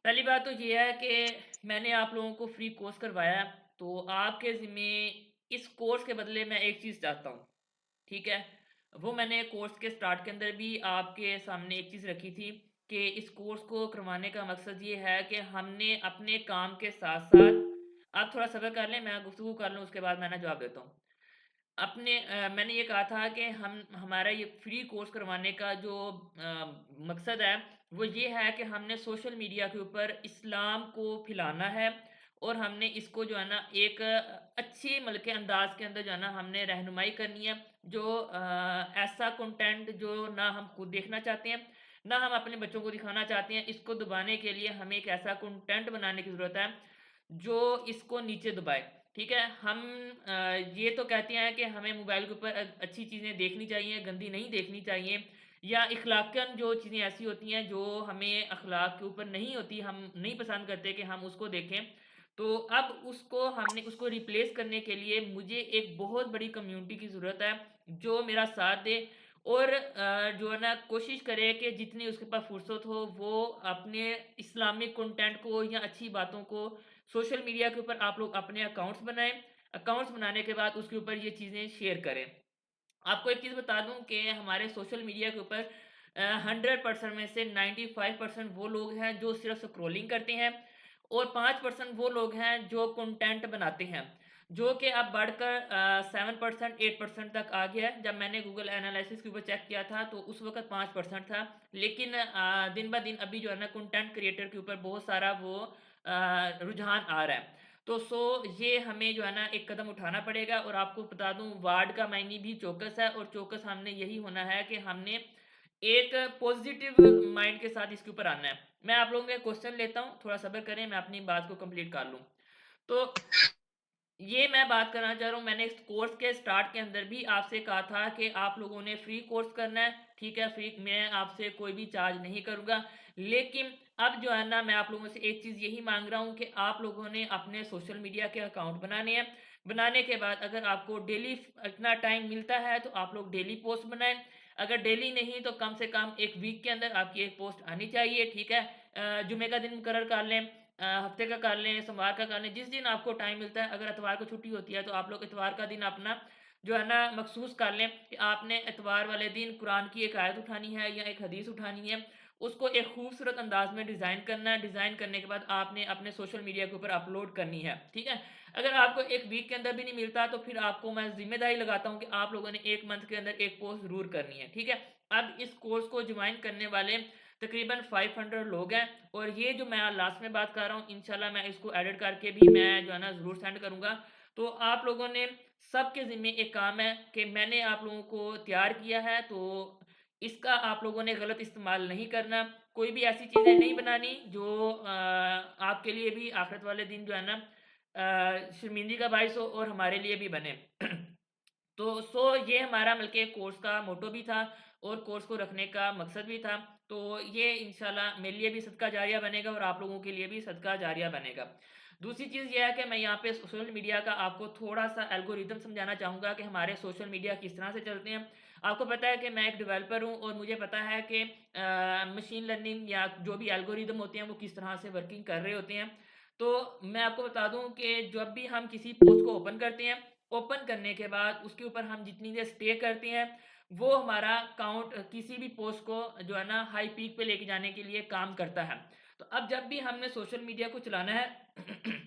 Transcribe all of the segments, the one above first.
पहली बात तो ये है कि मैंने आप लोगों को फ्री कोर्स करवाया, तो आपके ज़िम्मे इस कोर्स के बदले मैं एक चीज़ चाहता हूँ, ठीक है? वो मैंने कोर्स के स्टार्ट के अंदर भी आपके सामने एक चीज़ रखी थी कि इस कोर्स को करवाने का मकसद ये है कि हमने अपने काम के साथ-साथ आप थोड़ा सब्र कर लें, मैं गुफ्तगू कर लूँ, उसके बाद मैं ना जवाब देता हूँ। मैंने ये कहा था कि हम हमारा ये फ्री कोर्स करवाने का जो मकसद है, वो ये है कि हमने सोशल मीडिया के ऊपर इस्लाम को फैलाना है और हमने इसको जो है ना एक अच्छी मतलब के अंदाज़ के अंदर जो है ना हमने रहनुमाई करनी है, जो ऐसा कंटेंट जो ना हम खुद देखना चाहते हैं, ना हम अपने बच्चों को दिखाना चाहते हैं। इसको दबाने के लिए हमें एक ऐसा कंटेंट बनाने की ज़रूरत है, जो इसको नीचे दबाए। ठीक है? हम ये तो कहते हैं कि हमें मोबाइल के ऊपर अच्छी चीज़ें देखनी चाहिए, गंदी नहीं देखनी चाहिए या इख़्लाक़न जो चीज़ें ऐसी होती हैं जो हमें अख़लाक के ऊपर नहीं होती, हम नहीं पसंद करते कि हम उसको देखें। तो अब हमने उसको रिप्लेस करने के लिए मुझे एक बहुत बड़ी कम्युनिटी की ज़रूरत है, जो मेरा साथ दे और जो है ना कोशिश करे कि जितनी उसके पास फ़ुर्सत हो, वो अपने इस्लामिक कंटेंट को या अच्छी बातों को सोशल मीडिया के ऊपर आप लोग अपने अकाउंट्स बनाएँ। अकाउंट्स बनाने के बाद उसके ऊपर ये चीज़ें शेयर करें। आपको एक चीज़ बता दूँ कि हमारे सोशल मीडिया के ऊपर 100% में से 95% वो लोग हैं जो सिर्फ़ स्क्रॉलिंग करते हैं और 5% वो लोग हैं जो कंटेंट बनाते हैं, जो कि अब बढ़कर 7% 8% तक आ गया है। जब मैंने गूगल एनालिसिस के ऊपर चेक किया था तो उस वक़्त 5% था, लेकिन दिन-ब-दिन अभी जो है ना कंटेंट क्रिएटर के ऊपर बहुत सारा वो रुझान आ रहा है। तो ये हमें जो है ना एक कदम उठाना पड़ेगा और आपको बता दूँ वार्ड का मायने भी चौकस है और चौकस हमने यही होना है कि हमने एक पॉज़िटिव माइंड के साथ इसके ऊपर आना है। मैं आप लोगों के क्वेश्चन लेता हूँ, थोड़ा सब्र करें मैं अपनी बात को कंप्लीट कर लूँ। तो ये मैं बात करना चाह रहा हूँ, मैंने इस कोर्स के स्टार्ट के अंदर भी आपसे कहा था कि आप लोगों ने फ्री कोर्स करना है, ठीक है? फ्री मैं आपसे कोई भी चार्ज नहीं करूँगा। लेकिन अब जो है ना मैं आप लोगों से एक चीज़ यही माँग रहा हूँ कि आप लोगों ने अपने सोशल मीडिया के अकाउंट बनाने हैं। बनाने के बाद अगर आपको डेली इतना टाइम मिलता है तो आप लोग डेली पोस्ट बनाएँ। अगर डेली नहीं तो कम से कम 1 वीक के अंदर आपकी 1 पोस्ट आनी चाहिए, ठीक है? जुमे का दिन मुकर्रर कर लें, हफ्ते का कर लें, सोमवार का कर लें, जिस दिन आपको टाइम मिलता है, अगर इतवार को छुट्टी होती है, तो आप लोग इतवार का दिन अपना जो है ना मखसूस कर लें कि आपने इतवार वाले दिन कुरान की एक आयत उठानी है या एक हदीस उठानी है, उसको एक खूबसूरत अंदाज में डिज़ाइन करना है, डिज़ाइन करने के बाद आपने अपने सोशल मीडिया के ऊपर अपलोड करनी है, ठीक है? अगर आपको 1 वीक के अंदर भी नहीं मिलता, तो फिर आपको मैं ज़िम्मेदारी लगाता हूँ कि आप लोगों ने 1 मंथ के अंदर 1 पोस्ट ज़रूर करनी है, ठीक है? अब इस कोर्स को जॉइन करने वाले तकरीबन 500 लोग हैं और ये जो मैं लास्ट में बात कर रहा हूँ इंशाल्लाह मैं इसको एडिट करके भी मैं जो है ना ज़रूर सेंड करूँगा। तो आप लोगों ने सबके ज़िम्मे एक काम है कि मैंने आप लोगों को तैयार किया है, तो इसका आप लोगों ने गलत इस्तेमाल नहीं करना। कोई भी ऐसी चीज़ें नहीं बनानी जो आपके लिए भी आखिरत वाले दिन जो है ना शर्मिंदगी का बाइस हो और हमारे लिए भी बने। तो ये हमारा बल्कि कोर्स का मोटो भी था और कोर्स को रखने का मकसद भी था। तो ये इंशाल्लाह मेरे लिए भी सदका जारिया बनेगा और आप लोगों के लिए भी सदका जारिया बनेगा। दूसरी चीज़ ये है कि मैं यहाँ पे सोशल मीडिया का आपको थोड़ा-सा एल्गोरिदम समझाना चाहूँगा कि हमारे सोशल मीडिया किस तरह से चलते हैं। आपको पता है कि मैं एक डेवलपर हूँ और मुझे पता है कि मशीन लर्निंग या जो भी एल्गोरिदम होते हैं वो किस तरह से वर्किंग कर रहे होते हैं। तो मैं आपको बता दूँ कि जब भी हम किसी पोस्ट को ओपन करते हैं, ओपन करने के बाद उसके ऊपर हम जितनी देर स्टे करते हैं, वो हमारा काउंट किसी भी पोस्ट को जो है ना हाई पीक पे लेके जाने के लिए काम करता है। तो अब जब भी हमने सोशल मीडिया को चलाना है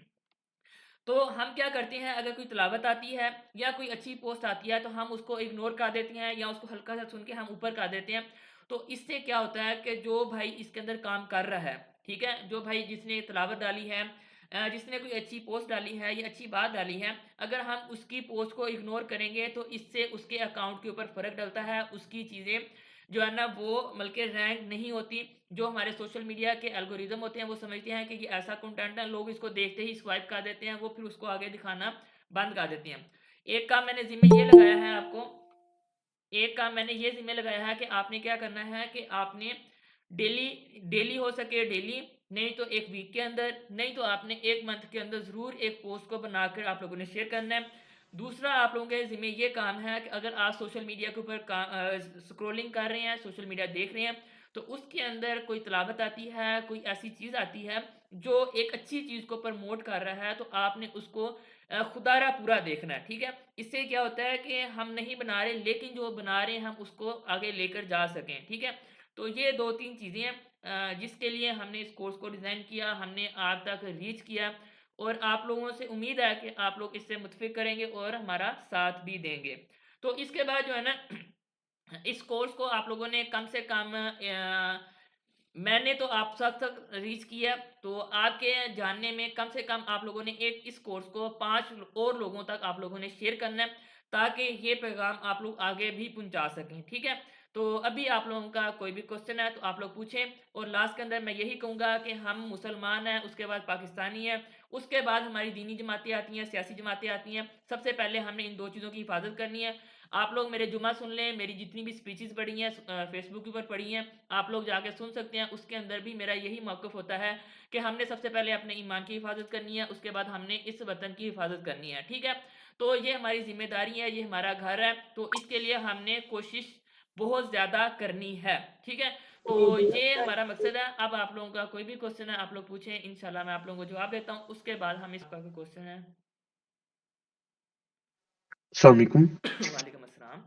तो हम क्या करते हैं अगर कोई तिलावत आती है या कोई अच्छी पोस्ट आती है तो हम उसको इग्नोर कर देते हैं या उसको हल्का सा सुन के हम ऊपर कर देते हैं। तो इससे क्या होता है कि जो भाई इसके अंदर काम कर रहा है, ठीक है? जो भाई जिसने तिलावत डाली है, जिसने कोई अच्छी पोस्ट डाली है या अच्छी बात डाली है, अगर हम उसकी पोस्ट को इग्नोर करेंगे तो इससे उसके अकाउंट के ऊपर फ़र्क डलता है, उसकी चीज़ें जो है ना वो बल्कि रैंक नहीं होती। जो हमारे सोशल मीडिया के एल्गोरिदम होते हैं वो समझते हैं कि ये ऐसा कंटेंट है, लोग इसको देखते ही स्वाइप कर देते हैं, वो फिर उसको आगे दिखाना बंद कर देते हैं। एक काम मैंने ज़िम्मे ये लगाया है आपको एक काम मैंने ये ज़िम्मे लगाया है कि आपने क्या करना है कि आपने डेली डेली हो सके डेली, नहीं तो 1 वीक के अंदर, नहीं तो आपने 1 मंथ के अंदर ज़रूर एक पोस्ट को बनाकर आप लोगों ने शेयर करना है। दूसरा आप लोगों के ज़िम्मे ये काम है कि अगर आप सोशल मीडिया के ऊपर स्क्रॉलिंग कर रहे हैं, सोशल मीडिया देख रहे हैं, तो उसके अंदर कोई तलावत आती है, कोई ऐसी चीज़ आती है जो एक अच्छी चीज़ को प्रमोट कर रहा है, तो आपने उसको खुदारा पूरा देखना है, ठीक है? इससे क्या होता है कि हम नहीं बना रहे, लेकिन जो बना रहे हैं हम उसको आगे लेकर जा सकें, ठीक है? तो ये 2-3 चीज़ें हैं जिसके लिए हमने इस कोर्स को डिज़ाइन किया, हमने आप तक रीच किया और आप लोगों से उम्मीद है कि आप लोग इससे मुत्फ़िक करेंगे और हमारा साथ भी देंगे। तो इसके बाद जो है ना इस कोर्स को आप लोगों ने कम से कम मैंने तो आप सब तक रीच किया, तो आपके जानने में कम से कम आप लोगों ने एक इस कोर्स को 5 और लोगों तक आप लोगों ने शेयर करना है, ताकि ये पैगाम आप लोग आगे भी पहुँचा सकें, ठीक है? तो अभी आप लोगों का कोई भी क्वेश्चन है तो आप लोग पूछें और लास्ट के अंदर मैं यही कहूँगा कि हम मुसलमान हैं, उसके बाद पाकिस्तानी हैं, उसके बाद हमारी दीनी जमातें आती हैं, सियासी जमातें आती हैं। सबसे पहले हमने इन 2 चीज़ों की हिफाज़त करनी है। आप लोग मेरे जुमा सुन लें, मेरी जितनी भी स्पीचेज़ पड़ी हैं फेसबुक के ऊपर पड़ी हैं, आप लोग जाके सुन सकते हैं। उसके अंदर भी मेरा यही मौक़िफ़ होता है कि हमने सबसे पहले अपने ईमान की हिफाज़त करनी है, उसके बाद हमने इस वतन की हिफाज़त करनी है, ठीक है? तो ये हमारी ज़िम्मेदारी है, ये हमारा घर है, तो इसके लिए हमने कोशिश बहुत ज़्यादा करनी है, ठीक है? तो ये हमारा मकसद है। अब आप लोगों का कोई भी क्वेश्चन है, आप लोग पूछें, इंशाल्लाह मैं आप लोगों को जवाब देता हूँ। उसके बाद हम इसका कोई क्वेश्चन है। अस्सलाम वालेकुम। वालेकुम अस्सलाम।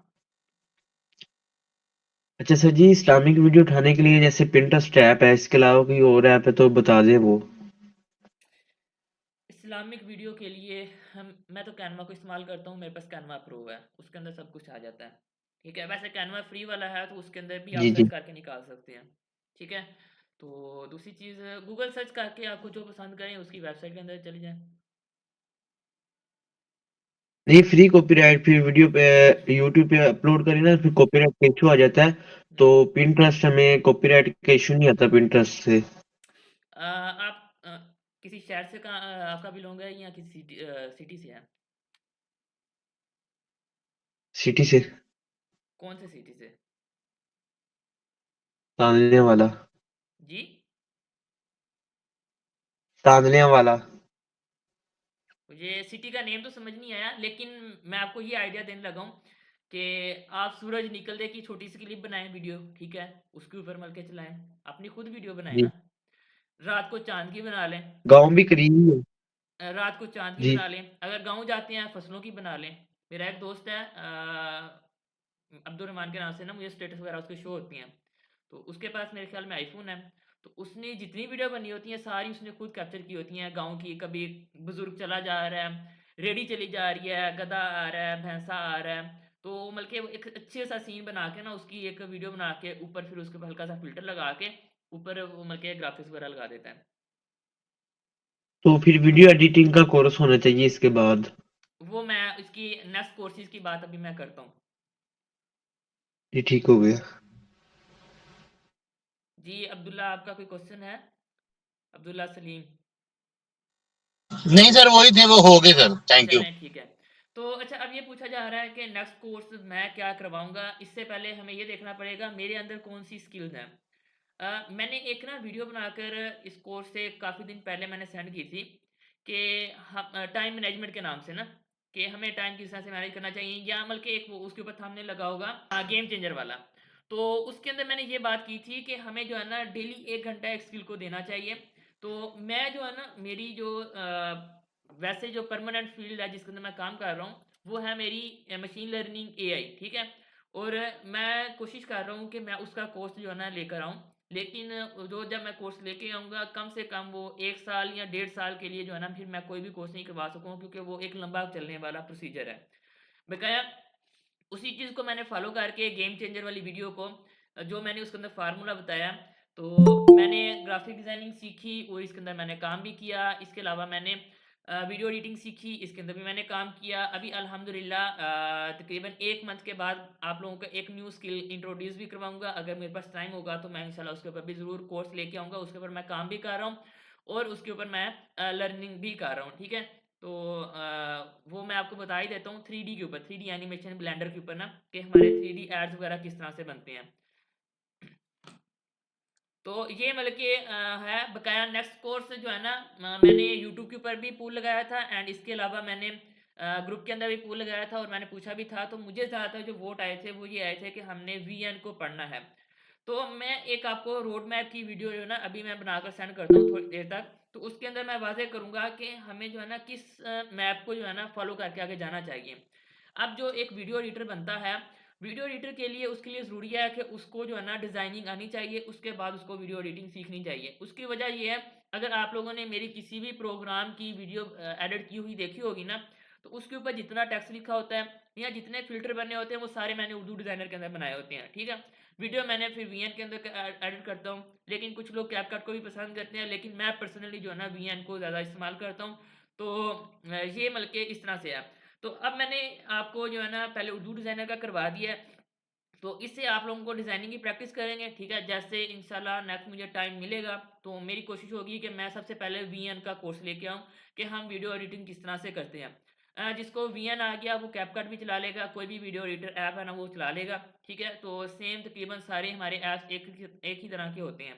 अच्छा सर जी, इस्लामिक वीडियो उठाने के लिए जैसे पिंटरेस्ट ऐप है, इसके अलावा कोई और ऐप है तो बता दें वो। इस्लामिक वीडियो के लिए मैं तो कैनवा को इस्तेमाल करता हूँ, मेरे पास कैनवा प्रो है, उसके अंदर सब कुछ आ जाता है, ठीक है? वैसे कैनवा फ्री वाला है तो उसके अंदर भी आप जी सर्च जी। करके निकाल सकते हैं, ठीक है? तो दूसरी चीज़ गूगल सर्च करके आपको जो पसंद करें उसकी वेबसाइट के अंदर चले जाएँ। नहीं, फ्री कॉपीराइट फिर वीडियो पे यूट्यूब पे अपलोड करें ना, फिर कॉपीराइट का इशू आ जाता है। तो हुँ। पिंटरेस्ट हमें कॉपीराइट का इशू नहीं आता पिंटरेस्ट से। आप किसी शहर से कहाँ आपका बिलॉन्ग है या किसी सिटी से है? सिटी से। कौन से सिटी से? तांदने वाला। जी? तांदने वाला। मुझे सिटी का नेम तो समझ नहीं आया, लेकिन मैं आपको ये आइडिया देने लगा हूँ कि आप सूरज निकलते की छोटी सी क्लिप बनाएं वीडियो, ठीक है? उसके ऊपर मल के चलाएं, अपनी खुद वीडियो बनाएं जी। ना। रात को चांद की बना लें। गाँव भी करीब ही है। रात को चाँद की जी। बना लें, अगर गाँव जाते हैं फसलों की बना लें। मेरा एक दोस्त है अब्दुल रहमान के नाम से ना, मुझे स्टेटस वगैरह उसके शो होती हैं। तो उसके पास मेरे ख़्याल में आईफ़ोन है, तो उसने जितनी वीडियो बनी होती हैं सारी उसने खुद कैप्चर की होती हैं गाँव की। कभी बुज़ुर्ग चला जा रहा है, रेहड़ी चली जा रही है, गधा आ रहा है, भैंसा आ रहा है। तो मतलब कि वो एक अच्छे सा सीन बना के ना उसकी एक वीडियो बना के ऊपर फिर उसके ऊपर हल्का सा फ़िल्टर लगा के ऊपर वो मतलब के ग्राफ़िक्स वगैरह लगा देता है। तो फिर वीडियो एडिटिंग का कोर्स होना चाहिए इसके बाद। वो मैं इसकी नेक्स्ट कोर्सेज़ की बात अभी मैं करता हूँ। ये ठीक हो गया। जी, अब्दुल्ला आपका कोई क्वेश्चन है? अब्दुल्ला सलीम। नहीं सर, वही थे, वो हो गए सर, थैंक यू। चलें ठीक है। तो अच्छा अब ये पूछा जा रहा है कि नेक्स्ट कोर्स मैं क्या करवाऊँगा? इससे पहले हमें ये देखना पड़ेगा मेरे अंदर कौन-सी स्किल्स हैं। मैंने एक ना वीडियो बनाकर इस कोर्स से काफ़ी दिन पहले मैंने सेंड की थी कि टाइम मैनेजमेंट के नाम से ना, कि हमें टाइम किस तरह से मैनेज करना चाहिए या मतलब कि एक वो उसके ऊपर थंबनेल लगा होगा गेम चेंजर वाला। तो उसके अंदर मैंने ये बात की थी कि हमें जो है ना डेली 1 घंटा एक स्किल को देना चाहिए। तो मैं जो है ना मेरी जो वैसे जो परमानेंट फ़ील्ड है जिसके अंदर मैं काम कर रहा हूँ, वो है मेरी मशीन लर्निंग एआई, ठीक है? और मैं कोशिश कर रहा हूँ कि मैं उसका कोर्स जो है ना लेकर आऊँ। लेकिन जो जब मैं कोर्स लेके आऊँगा कम से कम वो 1 साल या डेढ़ साल के लिए जो है ना फिर मैं कोई भी कोर्स नहीं करवा सकूँ, क्योंकि वो एक लंबा चलने वाला प्रोसीजर है। बकाया उसी चीज़ को मैंने फ़ॉलो करके गेम चेंजर वाली वीडियो को जो मैंने उसके अंदर फ़ॉर्मूला बताया, तो मैंने ग्राफ़िक डिज़ाइनिंग सीखी और इसके अंदर मैंने काम भी किया। इसके अलावा मैंने वीडियो एडिटिंग सीखी, इसके अंदर भी मैंने काम किया। अभी अल्हम्दुलिल्लाह तकरीबन 1 मंथ के बाद आप लोगों को एक न्यू स्किल इंट्रोड्यूस भी करवाऊँगा। अगर मेरे पास टाइम होगा तो मैं इंशाल्लाह उसके ऊपर भी ज़रूर कोर्स लेके आऊँगा। उसके ऊपर मैं काम भी कर रहा हूँ और उसके ऊपर मैं लर्निंग भी कर रहा हूँ, ठीक है? तो वो मैं आपको बता ही देता हूँ 3D के ऊपर, 3D एनिमेशन ब्लेंडर के ऊपर ना, कि हमारे 3D एड्स वगैरह किस तरह से बनते हैं। तो ये मतलब कि है बकाया नेक्स्ट कोर्स जो है ना मैंने यूट्यूब के ऊपर भी पूल लगाया था एंड इसके अलावा मैंने ग्रुप के अंदर भी पूल लगाया था और मैंने पूछा भी था, तो मुझे ज़्यादातर जो वोट आए थे वो ये आए थे कि हमने वीएन को पढ़ना है। तो मैं एक आपको रोड मैप की वीडियो जो है ना अभी मैं बनाकर सेंड करता हूँ थोड़ी देर तक। तो उसके अंदर मैं वाज़ेह करूँगा कि हमें जो है ना किस मैप को जो है ना फ़ॉलो करके आगे जाना चाहिए। अब जो एक वीडियो एडिटर बनता है, वीडियो एडिटर के लिए उसके लिए ज़रूरी है कि उसको जो है ना डिज़ाइनिंग आनी चाहिए, उसके बाद उसको वीडियो एडिटिंग सीखनी चाहिए। उसकी वजह ये है, अगर आप लोगों ने मेरी किसी भी प्रोग्राम की वीडियो एडिट की हुई देखी होगी ना, तो उसके ऊपर जितना टेक्स्ट लिखा होता है या जितने फ़िल्टर बने होते हैं, वो सारे मैंने उर्दू डिज़ाइनर के अंदर बनाए होते हैं, ठीक है? वीडियो मैंने फिर वीएन के अंदर एडिट करता हूँ, लेकिन कुछ लोग कैपकट को भी पसंद करते हैं, लेकिन मैं पर्सनली जो है ना वीएन को ज़्यादा इस्तेमाल करता हूँ। तो ये मतलब कि इस तरह से है। तो अब मैंने आपको जो है ना पहले उर्दू डिज़ाइनर का करवा दिया है, तो इससे आप लोगों को डिज़ाइनिंग की प्रैक्टिस करेंगे, ठीक है? जैसे इंशाल्लाह नेक्स्ट मुझे टाइम मिलेगा, तो मेरी कोशिश होगी कि मैं सबसे पहले वीएन का कोर्स लेके आऊँ कि हम वीडियो एडिटिंग किस तरह से करते हैं। जिसको वीएन आ गया वो कैपकट भी चला लेगा, कोई भी वीडियो एडिटर ऐप है ना वो चला लेगा, ठीक है? तो सेम तकरीबन सारे हमारे ऐप्स एक ही तरह के होते हैं।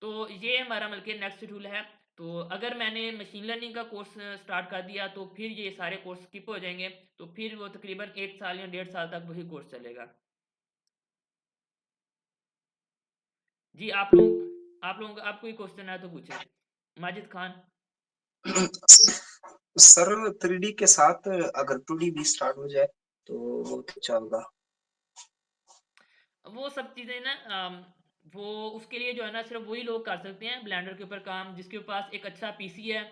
तो ये हमारा मतलब कि नेक्स्ट शेड्यूल है। तो अगर मैंने मशीन लर्निंग का कोर्स स्टार्ट कर दिया तो फिर ये सारे कोर्स स्किप हो जाएँगे, तो फिर वो तकरीबन 1 साल या डेढ़ साल तक वही कोर्स चलेगा। जी, आप लोगों का आप कोई क्वेश्चन है तो पूछें। माजिद खान। सर 3D के साथ अगर 2D भी स्टार्ट हो जाए तो वो तो चलेगा। वो सब चीज़ें ना वो उसके लिए जो है ना सिर्फ़ वही लोग कर सकते हैं ब्लेंडर के ऊपर काम जिसके पास एक अच्छा पीसी है,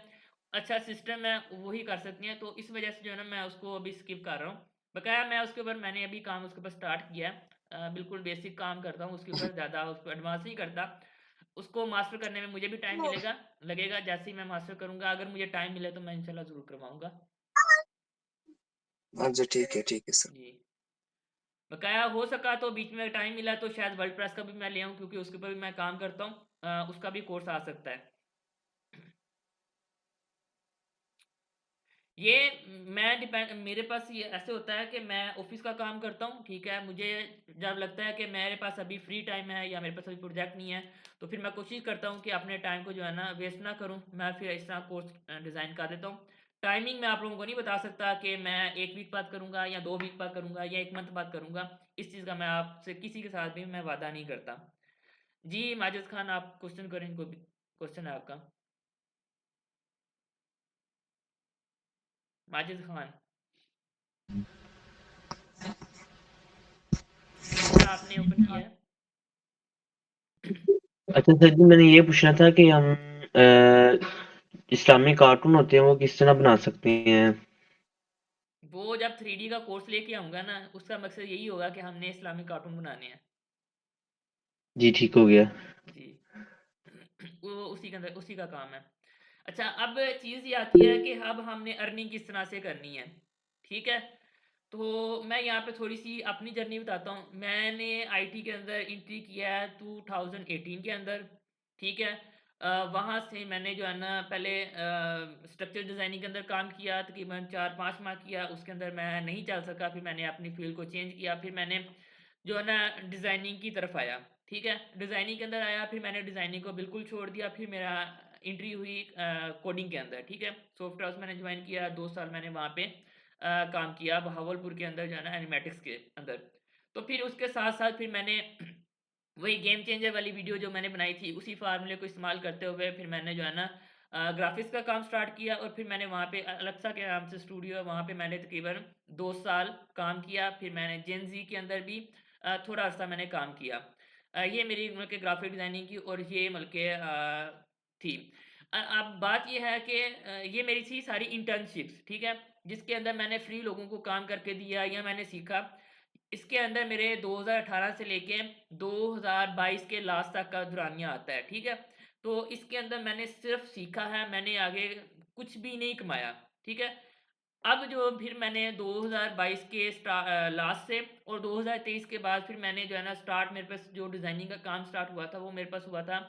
अच्छा सिस्टम है, वही कर सकते हैं। तो इस वज़ह से जो है ना मैं उसको अभी स्किप कर रहा हूँ। बकाया मैं उसके ऊपर मैंने अभी काम उसके ऊपर स्टार्ट किया है। बिल्कुल बेसिक काम करता हूँ उसके ऊपर, ज़्यादा उस पे एडवांस नहीं करता। उसको मास्टर करने में मुझे भी टाइम लगेगा। जैसे ही मैं मास्टर करूँगा, अगर मुझे टाइम मिले तो मैं इंशाल्लाह ज़रूर करवाऊँगा। अच्छा ठीक है सर। जी। बकाया हो सका तो बीच में टाइम मिला तो शायद वर्ड प्रेस का भी मैं ले आऊँ क्योंकि उसके ऊपर भी मैं काम करता हूँ। उसका भी कोर्स आ सकता है। ये मैं डिपेंड मेरे पास ये ऐसे होता है कि मैं ऑफ़िस का काम करता हूँ, ठीक है? मुझे जब लगता है कि मेरे पास अभी फ्री टाइम है या मेरे पास अभी प्रोजेक्ट नहीं है, तो फिर मैं कोशिश करता हूँ कि अपने टाइम को जो है ना वेस्ट ना करूँ। मैं फिर इस तरह कोर्स डिज़ाइन कर देता हूँ। टाइमिंग मैं आप लोगों को नहीं बता सकता कि मैं 1 वीक बाद करूँगा या 2 वीक बाद करूँगा या 1 मंथ बाद करूँगा। इस चीज़ का मैं आपसे किसी के साथ भी मैं वादा नहीं करता। जी, माजिद खान आप क्वेश्चन करें कोई भी क्वेश्चन है आपका? माजिद खान, कैमरा आपने ओपन किया है? अच्छा सर जी, मैंने ये पूछना था कि हम इस्लामिक कार्टून होते हैं वो किस तरह बना सकते हैं? वो जब 3D का कोर्स लेके आऊँगा ना, उसका मकसद यही होगा कि हमने इस्लामिक कार्टून बनाने हैं। जी ठीक हो गया। जी। वो उसी के अंदर उसी का काम है। अच्छा, अब चीज़ ये आती है कि अब हमने अर्निंग किस तरह से करनी है, ठीक है? तो मैं यहाँ पे थोड़ी-सी अपनी जर्नी बताता हूँ। मैंने आईटी के अंदर एंट्री किया है 2018 के अंदर, ठीक है? वहाँ से मैंने जो है ना पहले स्ट्रक्चर डिज़ाइनिंग के अंदर काम किया, तकरीबन 4-5 माह किया, उसके अंदर मैं नहीं चल सका, फिर मैंने अपनी फ़ील्ड को चेंज किया, फिर मैंने जो है ना डिज़ाइनिंग की तरफ आया, ठीक है? डिज़ाइनिंग के अंदर आया, फिर मैंने डिज़ाइनिंग को बिल्कुल छोड़ दिया, फिर मेरा एंट्री हुई कोडिंग के अंदर, ठीक है? सॉफ्टवेयर हाउस मैंने जॉइन किया, 2 साल मैंने वहाँ पे काम किया बहावलपुर के अंदर जो है ना एनिमेटिक्स के अंदर। तो फिर उसके साथ-साथ फिर मैंने वही गेम चेंजर वाली वीडियो जो मैंने बनाई थी, उसी फ़ॉर्मूले को इस्तेमाल करते हुए फिर मैंने जो है ना ग्राफ़िक्स का काम स्टार्ट किया और फिर मैंने वहाँ पे अलेक्सा के नाम से स्टूडियो है, वहाँ पे मैंने तकरीबन 2 साल काम किया। फिर मैंने जेन ज़ी के अंदर भी थोड़ा अर्सा मैंने काम किया। ये मेरी मतलब कि ग्राफ़िक डिज़ाइनिंग की और ये मतलब कि थी। अब बात ये है कि ये मेरी थी सारी इंटर्नशिप्स, ठीक है? जिसके अंदर मैंने फ्री लोगों को काम करके दिया या मैंने सीखा। इसके अंदर मेरे 2018 से लेके 2022 के लास्ट तक का दौरानिया आता है, ठीक है? तो इसके अंदर मैंने सिर्फ़ सीखा है, मैंने आगे कुछ भी नहीं कमाया, ठीक है? अब जो फिर मैंने 2022 के लास्ट से और 2023 के बाद फिर मैंने जो है ना स्टार्ट मेरे पास जो डिज़ाइनिंग का काम स्टार्ट हुआ था, वो मेरे पास हुआ था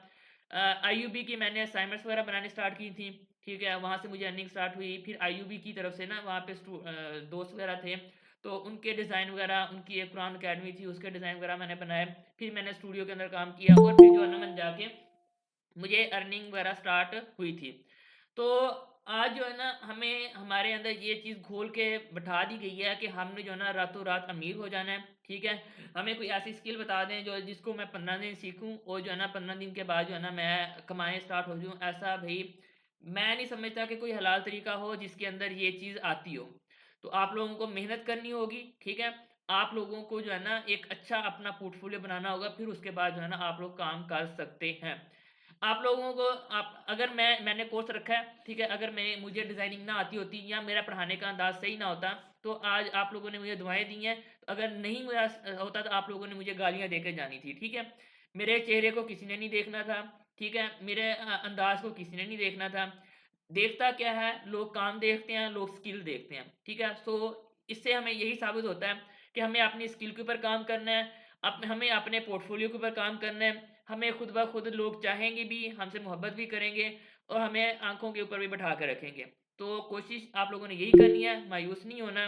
आईयूबी की मैंने असाइनमेंट्स वगैरह बनाने स्टार्ट की थी, ठीक है? वहाँ से मुझे अर्निंग स्टार्ट हुई। फिर आईयूबी की तरफ से ना वहाँ पे दोस्त वगैरह थे, तो उनके डिज़ाइन वगैरह उनकी एक कुरान अकेडमी थी, उसके डिज़ाइन वगैरह मैंने बनाए। फिर मैंने स्टूडियो के अंदर काम किया और फिर जो है ना मैंने जाके मुझे अर्निंग वगैरह स्टार्ट हुई थी। तो आज जो है ना हमें हमारे अंदर ये चीज़ घोल के बिठा दी गई है कि हमने जो है ना रातों रात अमीर हो जाना है, ठीक है? हमें कोई ऐसी स्किल बता दें जो जिसको मैं 15 दिन सीखूँ और जो है ना 15 दिन के बाद जो है ना मैं कमाने स्टार्ट हो जाऊँ। ऐसा भई मैं नहीं समझता कि कोई हलाल तरीका हो जिसके अंदर ये चीज़ आती हो। तो आप लोगों को मेहनत करनी होगी, ठीक है? आप लोगों को जो है ना एक अच्छा अपना पोर्टफ़ोलियो बनाना होगा, फिर उसके बाद जो है ना आप लोग काम कर सकते हैं। आप लोगों को आप अगर मैंने कोर्स रखा है, ठीक है? अगर मुझे डिज़ाइनिंग ना आती होती या मेरा पढ़ाने का अंदाज़ सही ना होता, तो आज आप लोगों ने मुझे दुआएँ दी हैं। अगर नहीं मेरा होता तो आप लोगों ने मुझे गालियाँ देके जानी थी, ठीक है? मेरे चेहरे को किसी ने नहीं देखना था, ठीक है? मेरे अंदाज़ को किसी ने नहीं देखना था। देखता क्या है, लोग काम देखते हैं, लोग स्किल देखते हैं, ठीक है? इससे हमें यही साबित होता है कि हमें अपनी स्किल के ऊपर काम करना है, हमें अपने पोर्टफ़ोलियो के ऊपर काम करना है, हमें खुद ब खुद लोग चाहेंगे भी, हमसे मोहब्बत भी करेंगे और हमें आँखों के ऊपर भी बैठा के रखेंगे। तो कोशिश आप लोगों ने यही करनी है, मायूस नहीं होना,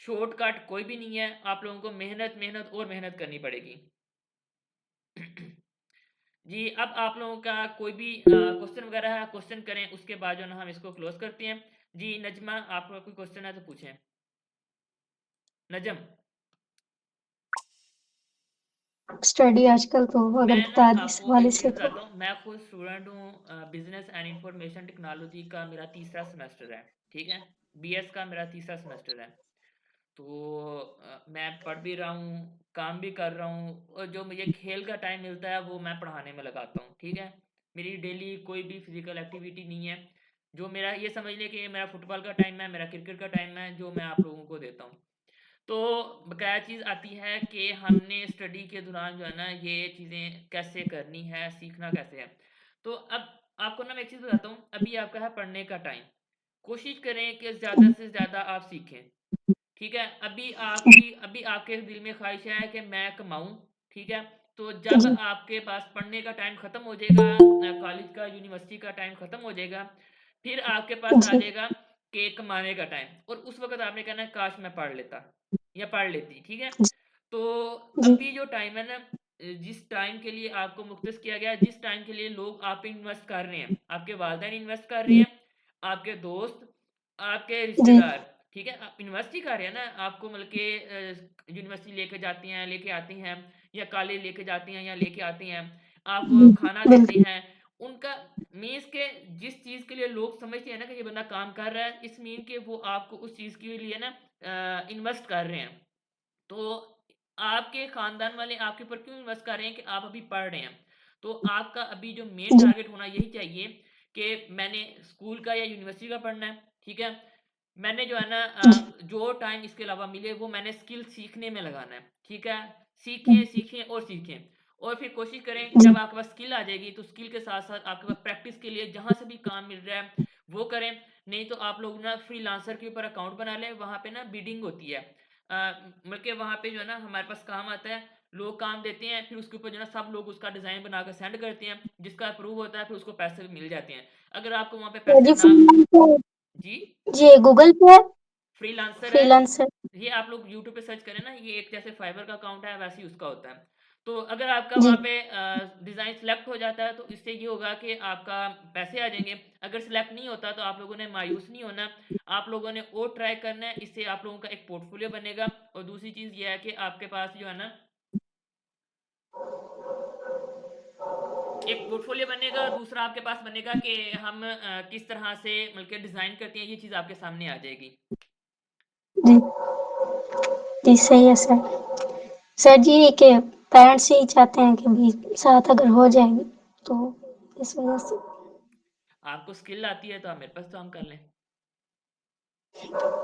शॉर्टकट कोई भी नहीं है, आप लोगों को मेहनत, मेहनत और मेहनत करनी पड़ेगी। जी, अब आप लोगों का कोई भी क्वेश्चन वगैरह है, क्वेश्चन करें, उसके बाद जो है ना हम इसको क्लोज़ करते हैं। जी, नजमा आपका कोई क्वेश्चन है तो पूछें। नजम, स्टडी आजकल तो अगर मैं ना बता दी इस आपको हवाले एक चीज़ से तो। बताता हूँ, मैं खुद स्टूडेंट हूँ बिज़नेस एंड इंफॉर्मेशन टेक्नोलॉजी का मेरा तीसरा सेमेस्टर है, ठीक है? बीएस का मेरा तीसरा सेमेस्टर है। तो मैं पढ़ भी रहा हूँ, काम भी कर रहा हूँ और जो मुझे खेल का टाइम मिलता है वो मैं पढ़ाने में लगाता हूँ, ठीक है? मेरी डेली कोई भी फिज़िकल एक्टिविटी नहीं है। जो मेरा ये समझ लें कि ये मेरा फुटबॉल का टाइम है, मेरा क्रिकेट का टाइम है, जो मैं आप लोगों को देता हूँ। तो बकाया चीज़ आती है कि हमने स्टडी के दौरान जो है ना ये चीज़ें कैसे करनी है, सीखना कैसे है। तो अब आपको ना मैं एक चीज़ बताता हूँ, अभी आपका है पढ़ने का टाइम। कोशिश करें कि ज़्यादा से ज़्यादा आप सीखें। ठीक है? अभी आपके दिल में ख़्वाहिश है कि मैं कमाऊँ, ठीक है? तो जब जी आपके पास पढ़ने का टाइम ख़त्म हो जाएगा, कॉलेज का, यूनिवर्सिटी का टाइम ख़त्म हो जाएगा, फिर आपके पास आ जी जाएगा कि कमाने का टाइम और उस वक़्त आपने कहना है काश मैं पढ़ लेता या पढ़ लेती, ठीक है? तो जी अभी जो टाइम है ना जिस टाइम के लिए आपको मुख्तस किया गया है, जिस टाइम के लिए लोग आप पे इन्वेस्ट कर रहे हैं, आपके वालिदैन इन्वेस्ट कर रहे जी हैं, आपके दोस्त, आपके जी रिश्तेदार, ठीक है? आप इन्वेस्ट ही कर रहे हैं ना, आपको मतलब कि यूनिवर्सिटी लेके जाते हैं, लेके आते हैं या कॉलेज लेके जाते हैं या लेके आते हैं, आपको जी, खाना देते बिल्कुल हैं। उनका मीन्स के जिस चीज़ के लिए लोग समझते हैं ना कि ये बंदा काम कर रहा है, इस मीन के वो आपको उस चीज़ के लिए ना इन्वेस्ट कर रहे हैं। तो आपके ख़ानदान वाले आपके ऊपर क्यों इन्वेस्ट कर रहे हैं कि आप अभी पढ़ रहे हैं। तो आपका अभी जो मेन जी टारगेट होना यही चाहिए कि मैंने स्कूल का या यूनिवर्सिटी का पढ़ना है, ठीक है? मैंने जो है ना जी जो टाइम इसके अलावा मिले वो मैंने स्किल सीखने में लगाना है, ठीक है? जी सीखें, सीखें और सीखें और फिर कोशिश करें जी जब आपके पास स्किल आ जाएगी तो स्किल के साथ-साथ आपके पास प्रैक्टिस के लिए जहाँ से भी काम मिल रहा है वो करें। नहीं तो आप लोग ना फ्रीलांसर के ऊपर अकाउंट बना लें, वहाँ पे ना बिडिंग होती है। मतलब कि वहाँ पे जो है ना हमारे पास काम आता है, लोग काम देते हैं, फिर उसके ऊपर जो है ना सब लोग उसका डिज़ाइन बना के सेंड करते हैं, जिसका अप्रूव होता है फिर उसको पैसे भी मिल जाते हैं। अगर आपको वहाँ पे पैसे जी ना जी, जी गूगल पे है फ्रीलांसर है, फ्रीलांसर। ये आप लोग यूट्यूब पे सर्च करें ना, ये एक जैसे फाइवर का अकाउंट है वैसे ही उसका होता है। तो अगर आपका जी वहाँ पे डिज़ाइन सेलेक्ट हो जाता है तो इससे ये होगा कि आपका पैसे आ जाएँगे। अगर सेलेक्ट नहीं होता तो आप लोगों ने मायूस नहीं होना, आप लोगों ने और ट्राई करना है, इससे आप लोगों का एक पोर्टफोलियो बनेगा और दूसरी चीज़ ये है कि आपके पास जो है ना एक पोर्टफोलियो बनेगा, दूसरा आपके पास बनेगा कि हम किस तरह से मतलब कि डिज़ाइन करते हैं, ये चीज़ आपके सामने आ जाएगी। जी जी सही है सर। सर जी के पेरेंट्स यही चाहते हैं कि भी साथ अगर हो जाएगी तो इस वजह से। आपको स्किल आती है तो आप मेरे पास काम कर लें।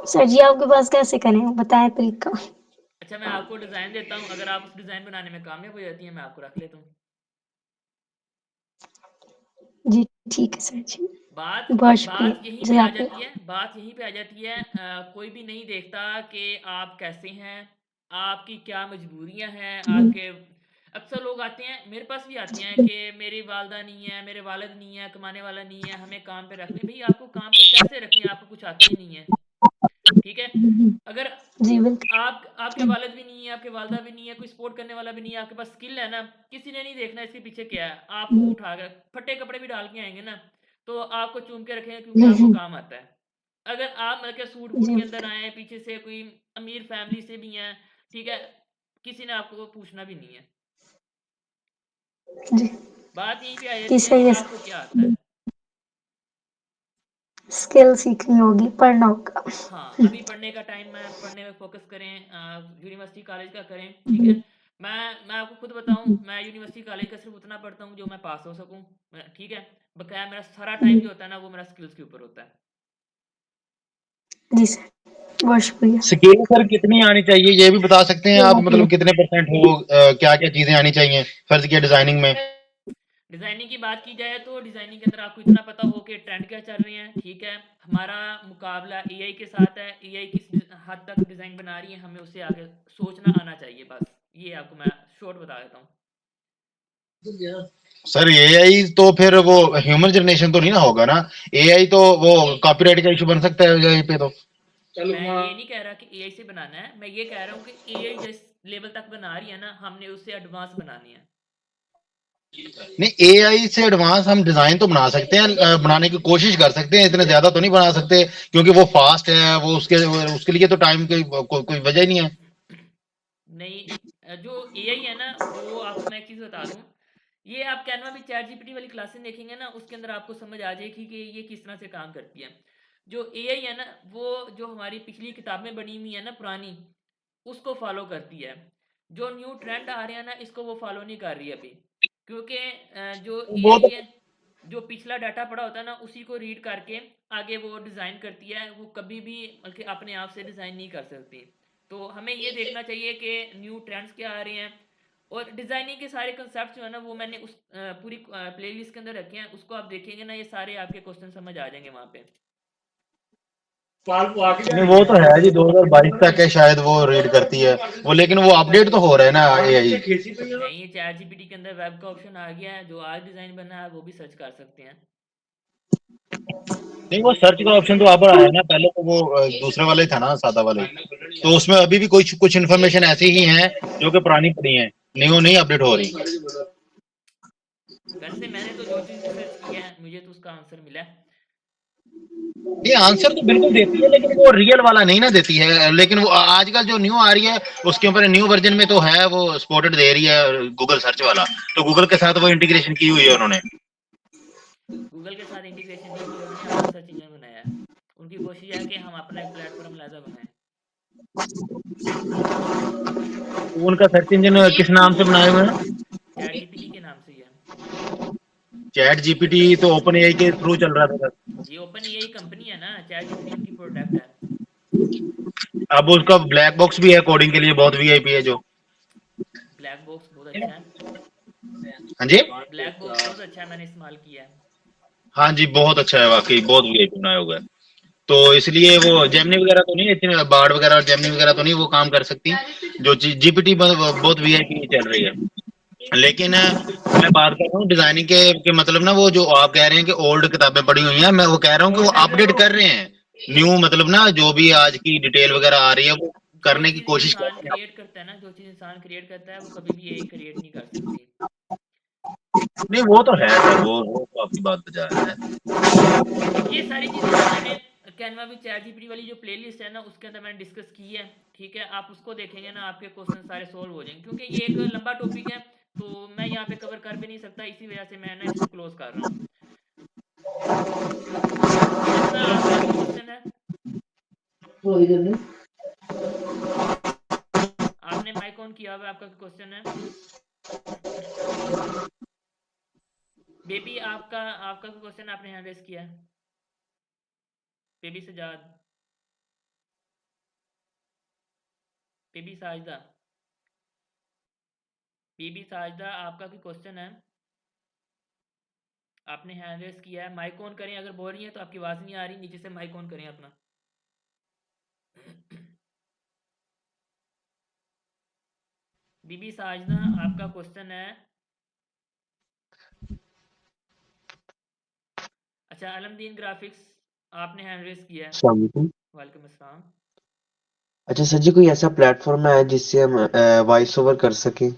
सर जी आपके पास कैसे करें बताएं तरीका। अच्छा मैं आपको डिज़ाइन देता हूँ, अगर आप उस डिज़ाइन बनाने में कामयाब हो जाती हैं, मैं आपको रख लेता हूँ। जी ठीक है सर जी। बात बहुत बात शुक्रिया यहीं पे आ जाती जज़ाकल्लाह। है बात यहीं पे आ जाती है कोई भी नहीं देखता कि आप कैसे हैं, आपकी क्या मजबूरियां हैं जी आपके अक्सर लोग आते हैं मेरे पास भी आते हैं जी कि मेरी वालदा नहीं है, मेरे वालिद नहीं है, कमाने वाला नहीं है, हमें काम पे रख लें। भई आपको काम पे कैसे रखें, आपको कुछ आता ही नहीं है, ठीक है? अगर जी बिल्कुल आपके वालिद भी नहीं है, आपके वालिदा भी नहीं है, कोई सपोर्ट करने वाला भी नहीं है, आपके पास स्किल है ना, किसी ने नहीं देखना इसके पीछे क्या है। आपको जी उठा कर फटे कपड़े भी डाल के आएँगे ना, तो आपको चूम के रखेंगे क्योंकि जी आपको काम आता है। अगर आप मतलब के सूट-बूट जी के अंदर आए हैं, पीछे से कोई अमीर फैमिली से भी हैं, ठीक है? किसी ने आपको पूछना भी नहीं है। जी बात यहीं पे आ जी जाती है सही कि है आपको क्या आता है। स्किल सीखनी होगी पढ़ना होगा हाँ, अभी पढ़ने का टाइम है, पढ़ने में फोकस करें, यूनिवर्सिटी कॉलेज का करें, ठीक है। मैं आपको खुद बताऊं, मैं यूनिवर्सिटी कॉलेज का सिर्फ उतना पढ़ता हूँ जो मैं पास हो सकूं, ठीक है। बकाया मेरा सारा टाइम जो होता है ना वो मेरा स्किल्स के ऊपर होता है। जी सर बहुत शुक्रिया स्किल सर कितनी आनी चाहिए ये भी बता सकते हैं आप, मतलब कितने परसेंट हो, क्या क्या चीजें आनी चाहिए फर्ज किया डिजाइनिंग में? डिज़ाइनिंग की बात की जाए तो डिज़ाइनिंग के अंदर आपको इतना पता हो कि ट्रेंड क्या चल रहे हैं, ठीक है। हमारा मुकाबला एआई के साथ है, एआई किस हद तक डिज़ाइन बना रही है, हमें उससे आगे सोचना आना चाहिए, बस ये आपको मैं शॉर्ट बता देता हूँ। सर एआई तो फिर वो ह्यूमन जनरेशन तो नहीं ना होगा ना? एआई तो वो कॉपीराइट का इशू बन सकता है एआई पे तो। मैं ये नहीं कह रहा कि एआई से बनाना है, मैं ये कह रहा हूँ कि एआई जिस लेवल तक बना रही है ना, हमने उससे एडवांस बनानी है। नहीं, एआई से एडवांस हम डिजाइन तो बना सकते हैं, बनाने की कोशिश कर सकते हैं, इतने ज्यादा तो नहीं बना सकते क्योंकि वो फास्ट है, वो उसके लिए तो टाइम की कोई वजह ही नहीं है। नहीं, जो एआई है ना, वो आपको मैं एक चीज़ बता दूँ, ये आप कैनवा में चैट जीपीटी वाली क्लासेस देखेंगे ना, उसके अंदर आपको समझ आ जाएगी कि ये किस तरह से काम करती है। जो एआई है ना, वो जो हमारी पिछली किताबें बनी हुई है ना पुरानी, उसको फॉलो करती है। जो न्यू ट्रेंड आ रहे हैं ना, इसको वो फॉलो नहीं कर रही अभी, क्योंकि जो वो एआई तो है, जो पिछला डाटा पड़ा होता है ना, उसी को रीड करके आगे वो डिज़ाइन करती है, वो कभी भी बल्कि अपने आप से डिज़ाइन नहीं कर सकती। तो हमें ये देखना चाहिए कि न्यू ट्रेंड्स क्या आ रहे हैं, और डिज़ाइनिंग के सारे कंसेप्ट जो है ना, वो मैंने उस पूरी प्लेलिस्ट के अंदर रखे हैं, उसको आप देखेंगे ना, ये सारे आपके क्वेश्चन समझ आ जाएंगे वहाँ पे। नहीं, वो तो है जी, 2022 तक है शायद वो रीड करती है वो, लेकिन वो अपडेट तो हो रहा है ना एआई। नहीं, ये चैट जीपीटी के अंदर वेब का ऑप्शन आ गया है, जो आज डिज़ाइन बना है वो भी सर्च कर सकते हैं। नहीं, वो सर्च का ऑप्शन तो अब आया ना, पहले तो वो दूसरे वाले था ना, सादा वाले। तो उसमें अभी भी कुछ कुछ इन्फॉर्मेशन ऐसी ही हैं जो कि पुरानी पड़ी हैं, न्यू नहीं अपडेट हो रही। वैसे मैंने तो जो चीज़ रिसर्च किया है, मुझे तो उसका आंसर मिला है। ये आंसर तो बिल्कुल देती है, लेकिन वो रियल वाला नहीं ना देती है, लेकिन वो आजकल जो न्यू आ रही है उसके ऊपर न्यू वर्जन में तो है, वो स्पॉटेड दे रही है गूगल सर्च वाला। तो गूगल के साथ वो इंटीग्रेशन की हुई है उन्होंने। गूगल के साथ इंटीग्रेशन नहीं किया उन्होंने, अपना सर्च इंजन बनाया है। उनकी कोशिश है कि हम अपना एक प्लेटफॉर्म लाजा बनाएं। उनका सर्च इंजन किस नाम से बनाए हुए हैं? चैट जीपीटी के नाम से ही है। चैट जीपीटी तो ओपन एआई के थ्रू चल रहा था। जी, ओपन एआई कंपनी है ना, चैट जीपीटी उनकी प्रोडक्ट है। अब उसका ब्लैक बॉक्स भी है कोडिंग के लिए, बहुत वीआईपी है जो। ब्लैक बॉक्स बहुत अच्छा है। हाँ जी। ब्लैक बॉक्स बहुत अच्छा है, मैंने इस्तेमाल किया है। हाँ जी, बहुत अच्छा है वाकई, बहुत वीआईपी बनाया हुआ है। तो इसलिए वो जेमिनी वगैरह तो नहीं, इतने बार्ड वगैरह और जेमिनी वगैरह तो नहीं वो काम कर सकती, जो जीपीटी बहुत वीआईपी चल रही है। लेकिन मैं बात कर रहा हूँ डिजाइनिंग के मतलब ना, वो जो आप कह रहे हैं कि ओल्ड किताबें पड़ी हुई हैं, मैं वो कह रहा हूँ कि वो अपडेट कर रहे हैं, न्यू मतलब ना जो भी आज की डिटेल वगैरह आ रही है वो जो करने की चीज़ कोशिश कर इंसान रहे हैं। क्रिएट करता है ना, जो चीज़ इंसान क्रिएट करता है, वो कभी भी एआई क्रिएट नहीं कर सकती। नहीं, वो तो है सर, वो तो आपकी बात बजा है। ये सारी चीज़ें ना मैंने कैनवा में चैट जीपीटी वाली जो प्लेलिस्ट है ना, उसके अंदर मैंने डिस्कस की है, ठीक है। आप उसको देखेंगे ना, आपके क्वेश्चन सारे सॉल्व हो जाएंगे, क्योंकि ये एक लंबा टॉपिक है, तो मैं यहाँ पे कवर कर भी नहीं सकता, इसी वजह से मैं ना इसको क्लोज कर रहा हूँ। साजिदा, आपका कोई क्वेश्चन है? आपने माइक ऑन किया हुआ है, आपका कोई क्वेश्चन है? बेबी, आपका आपका कोई क्वेश्चन, आपने हैंड रेस किया है? Baby Sajad, baby Sajda, baby Sajda, आपका कोई क्वेश्चन है? आपने हैंड रेस किया है, माइक ऑन करें, अगर बोल रही है तो आपकी आवाज़ नहीं आ रही, नीचे से माइक ऑन करें अपना। बीबी साजदा, आपका क्वेश्चन है? अच्छा, अलमदीन ग्राफिक्स, आपने हैंड रेस किया है। अस्सलाम वालेकुम। वालेकुम अस्सलाम। अच्छा सर जी, कोई ऐसा प्लेटफॉर्म है जिससे हम वॉइस ओवर कर सकें,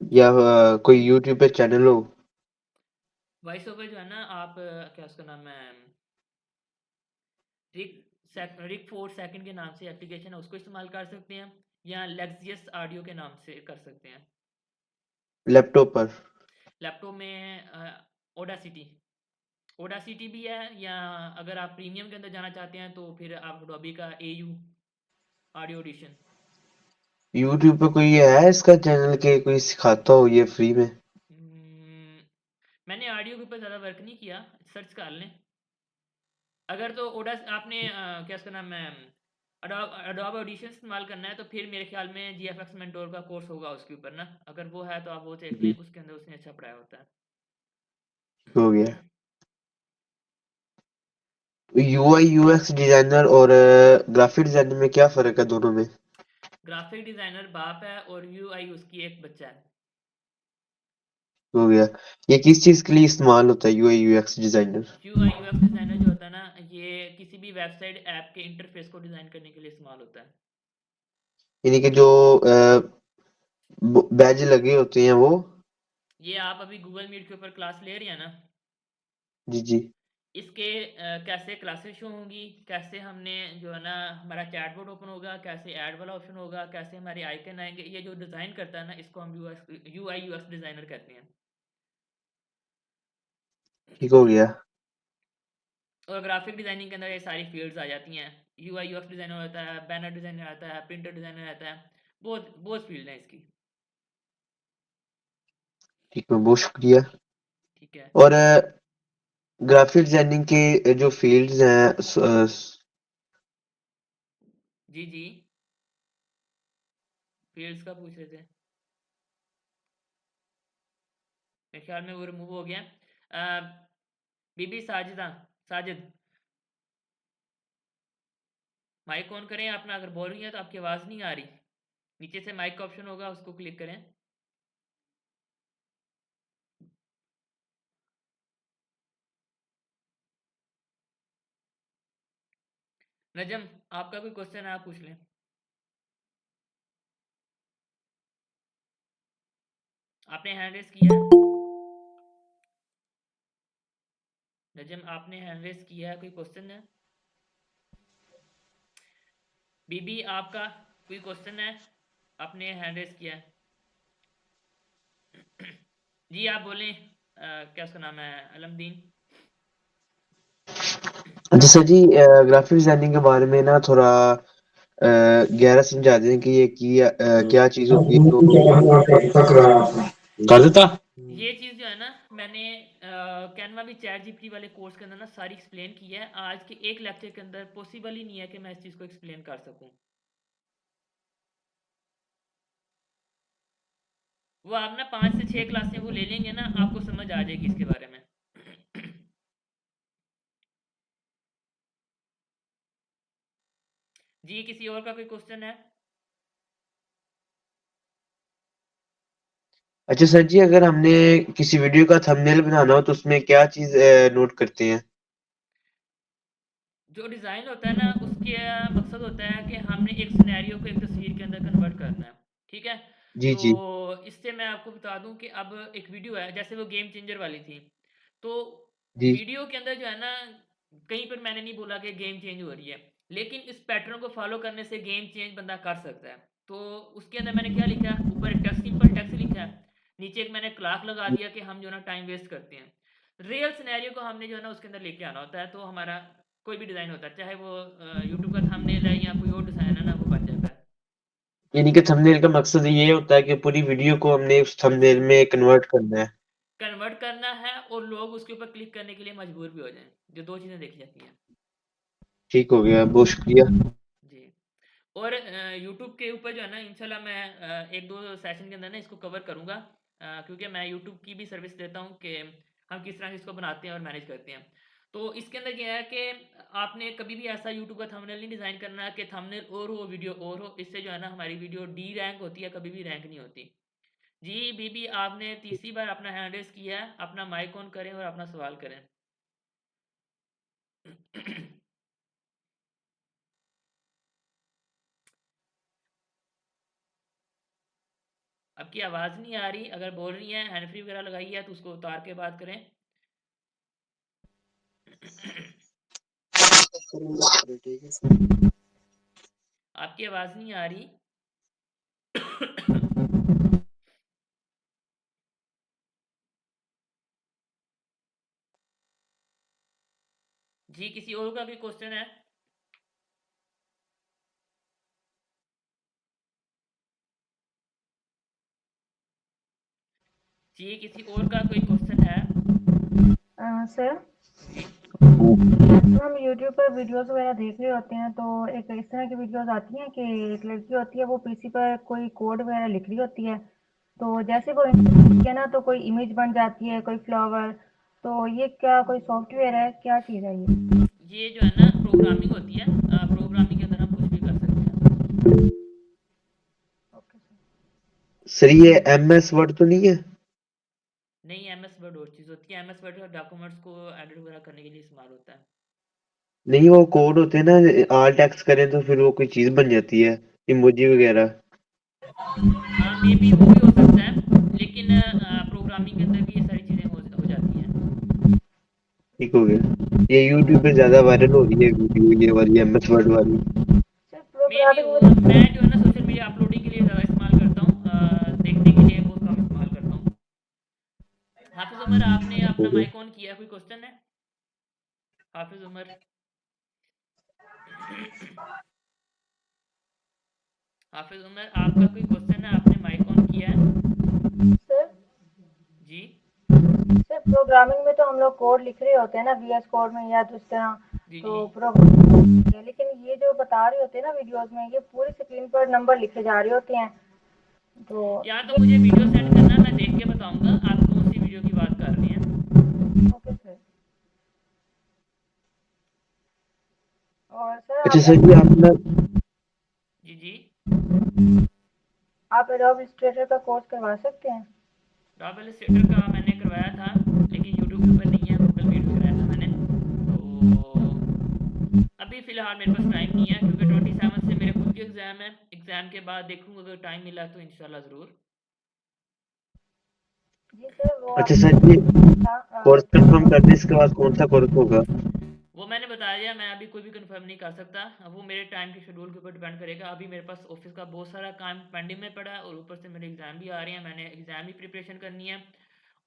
या कोई यूट्यूब पे चैनल हो? वॉइस ओवर जो है ना, आप क्या उसका नाम है, रिक रिक 4 सेकंड के नाम से एप्लीकेशन है, उसको इस्तेमाल कर सकते हैं। या लेक्सियस ऑडियो के नाम से कर सकते हैं। लैपटॉप पर? लैपटॉप में ओडासिटी भी है, या अगर आप प्रीमियम के अंदर जाना चाहते हैं तो फिर आप एडोबी का AU ऑडियो एडिशन। यूट्यूब पे कोई है इसका चैनल के कोई सिखाता हो ये फ्री में? मैंने ऑडियो के ऊपर ज़्यादा वर्क नहीं किया, सर्च कर लें। अगर तो आपने क्या उसका नाम है, अडोब ऑडिशन इस्तेमाल करना है तो फिर मेरे ख्याल में GFX मेंटोर का कोर्स होगा उसके ऊपर ना, अगर वो है तो आप वो देख जी, लें, उसके अंदर उसने अच्छा पढ़ाया होता है। हो गया। यूआई यूएक्स डिजाइनर और ग्राफिक डिजाइनर में क्या फर्क है दोनों में? ग्राफिक डिज़ाइनर बाप है और UI उसकी एक बच्चा है। हो गया। ये किस चीज के लिए इस्तेमाल होता है UI UX designer? UI UX designer जो होता है ना, ये किसी भी वेबसाइट ऐप के इंटरफेस को डिज़ाइन करने के लिए इस्तेमाल होता है। यानी कि जो बैज लगे होते हैं वो? ये आप अभी गूगल मीट के ऊपर क्लास ले रहे हैं ना, जी जी। इसके कैसे क्लासेस शो होंगी, कैसे हमने जो है ना हमारा चैटबॉट ओपन होगा, कैसे ऐड वाला ऑप्शन होगा, कैसे हमारे आइकन आएंगे, ये जो डिज़ाइन करता है ना, इसको हम UI UX डिज़ाइनर कहते हैं। ठीक हो गया। और ग्राफिक डिज़ाइनिंग के अंदर ये सारी फील्ड्स आ जाती हैं। UI UX डिज़ाइनर होता है, बैनर डिज़ाइनर आता है, प्रिंटर डिज़ाइनर आता है, बहुत बहुत फील्ड हैं इसकी। ठीक है, बहुत शुक्रिया। ठीक है। और ग्राफिक डिजाइनिंग के जो फील्ड्स हैं जी जी, फील्ड्स का पूछ रहे थे, मेरे ख्याल में वो रिमूव हो गया। बीबी साजिद, माइक ऑन करें अपना, अगर बोल रही है तो आपकी आवाज़ नहीं आ रही, नीचे से माइक का ऑप्शन होगा, उसको क्लिक करें। नजम, आपका कोई क्वेश्चन है आप पूछ लें। आपने हैंड रेस किया है? नजम, आपने हैंड रेस किया है, कोई क्वेश्चन है? बीबी, आपका कोई क्वेश्चन है? आपने हैंड रेस किया है। जी आप बोलें, क्या उसका नाम है, अलमदीन। अच्छा सर जी, ग्राफिक डिजाइनिंग के बारे में ना थोड़ा गहरा समझा दें कि ये क्या चीज होती है तो। कर देता। ये चीज़ जो है ना, मैंने कैनवा भी ChatGPT वाले कोर्स के अंदर ना सारी एक्सप्लेन की है। आज के एक लेक्चर के अंदर पॉसिबल ही नहीं है कि मैं इस चीज़ को एक्सप्लेन कर सकूं। वो आप ना 5 से 6 क्लासें वो ले लेंगे ना, आपको समझ आ जाएगी इसके बारे में। जी, किसी और का कोई क्वेश्चन है? अच्छा सर जी, अगर हमने किसी वीडियो का थंबनेल बनाना हो तो उसमें क्या चीज नोट करते हैं? जो डिज़ाइन होता है ना, उसके मकसद होता है कि हमने एक सिनेरियो को एक तस्वीर के अंदर कन्वर्ट करना है। ठीक है? जी तो जी इससे मैं आपको बता दूं कि अब एक वीडियो है, जैसे वो गेम चेंजर वाली थी, तो जी। वीडियो के अंदर जो है ना, कहीं पर मैंने नहीं बोला कि गेम चेंज हो रही है, लेकिन इस पैटर्न को फॉलो करने से गेम चेंज बंदा कर सकता है। तो उसके अंदर मैंने क्या लिखा है, ऊपर एक टेक्स्ट, सिंपल टेक्स्ट लिखा है, नीचे एक मैंने क्लास लगा दिया कि हम जो है ना टाइम वेस्ट करते हैं। रियल सिनेरियो को हमने जो है ना उसके अंदर लेके आना होता है, तो हमारा कोई भी डिज़ाइन होता है, चाहे वो यूट्यूब का थंबनेल है या कोई और डिज़ाइन है ना, वो बन जाता है। यानी कि थंबनेल का मकसद ये होता है कि पूरी वीडियो को हमने उस थंबनेल में कन्वर्ट करना है। कन्वर्ट करना है और लोग उसके ऊपर क्लिक करने के लिए मजबूर भी हो जाएं, जो दो चीज़ें देखी जाती हैं। ठीक हो गया, बहुत शुक्रिया। जी। और यूट्यूब के ऊपर जो है ना, इंशाल्लाह मैं एक दो सेशन के अंदर ना इसको कवर करूँगा, क्योंकि मैं यूट्यूब की भी सर्विस देता हूँ कि हम किस तरह से इसको बनाते हैं और मैनेज करते हैं। तो इसके अंदर ये है कि आपने कभी भी ऐसा यूट्यूब का थंबनेल नहीं डिज़ाइन करना कि थंबनेल और हो वीडियो और हो, इससे जो है ना हमारी वीडियो डी रैंक होती है, कभी भी रैंक नहीं होती। जी बीबी, आपने तीसरी बार अपना हैंड रेस किया है, अपना माइक ऑन करें और अपना सवाल करें। आपकी आवाज़ नहीं आ रही, अगर बोल रही हैं हैंड फ्री वगैरह लगाई है तो उसको उतार के बात करें। ठीक है सर। आपकी आवाज़ नहीं आ रही। जी, किसी और का भी क्वेश्चन है? जी, किसी और का कोई क्वेश्चन है? सर जी। तो हम यूट्यूब पर वीडियोस वगैरह देख रहे होते हैं, तो एक इस तरह की वीडियोस आती हैं कि एक लड़की होती है, वो पीसी पर कोई कोड वगैरह लिख रही होती है, तो जैसे वो लिखती है ना, तो कोई इमेज बन जाती है, कोई फ्लावर। तो ये क्या कोई सॉफ्टवेयर है, क्या चीज़ है ये? ये जो है ना प्रोग्रामिंग होती है, प्रोग्रामिंग के अंदर हम कुछ भी कर सकते हैं। Okay sir. सर ये MS वर्ड तो नहीं है? नहीं, एमएस वर्ड और चीज़ होती है। एमएस वर्ड डॉक्यूमेंट्स को एडिट वगैरह करने के लिए इस्तेमाल होता है। नहीं, वो कोड होते हैं ना, alt X करें तो फिर वो कोई चीज बन जाती है, इमोजी वगैरह। हाँ, मे बी वो भी हो सकता है, लेकिन प्रोग्रामिंग के अंदर भी ये सारी चीज़ें हो जाती हैं। ठीक हो गया। ये YouTube पे ज्यादा वायरल हो रही है वीडियो, ये वाली MS वर्ड वाली। सर मे बी प्रोग्रामिंग वो, में मैं जो है ना सोशल मीडिया अपलोडिंग के लिए ज़्यादा इस्तेमाल करता हूँ, देखने के लिए बहुत कम इस्तेमाल करता हूँ। हाफिज़ उमर, आपने ठीक हो अपना गया। माइक ऑन किया, कोई क्वेश्चन है? हाफिज़ उमर। हाफिज़ उमर, आपका कोई क्वेश्चन है? आपने माइक ऑन किया है? सर जी। सर प्रोग्रामिंग में तो हम लोग कोड लिख रहे होते हैं ना, VS कोड में या तो इस तरह, जी, जी। तो प्रोग्राम, लेकिन ये जो बता रहे होते हैं ना वीडियोस में, ये पूरी स्क्रीन पर नंबर लिखे जा रहे होते हैं, तो या तो मुझे वीडियो सेंड करना, मैं देख के बताऊँगा आप कौन सी वीडियो की बात कर रहे हैं। Okay sir. और सर अच्छा सर जी, आप ना जी, जी। आप एडोब इलस्ट्रेटर का कोर्स करवा सकते हैं? डॉब इलस्ट्रेटर का मैंने करवाया था, लेकिन यूट्यूब के ऊपर नहीं है, गूगल मीट पे कराया था मैंने। तो अभी फ़िलहाल मेरे पास टाइम नहीं है, क्योंकि 27 से मेरे खुद के एग्ज़ाम है। एग्ज़ाम के बाद देखूँगा, अगर टाइम मिला तो इंशाल्लाह ज़रूर। जी सर, वो अच्छा आपने सर जी, था कोर्स कंफर्म करने इसके बाद कौन सा कोर्स होगा? वो मैंने बता दिया, मैं अभी कोई भी कंफर्म नहीं कर सकता। अब वो मेरे टाइम के शेड्यूल के ऊपर डिपेंड करेगा। अभी मेरे पास ऑफिस का बहुत सारा काम पेंडिंग में पड़ा है, और ऊपर से मेरे एग्ज़ाम भी आ रहे हैं, मैंने एग्ज़ाम भी प्रिपरेशन करनी है,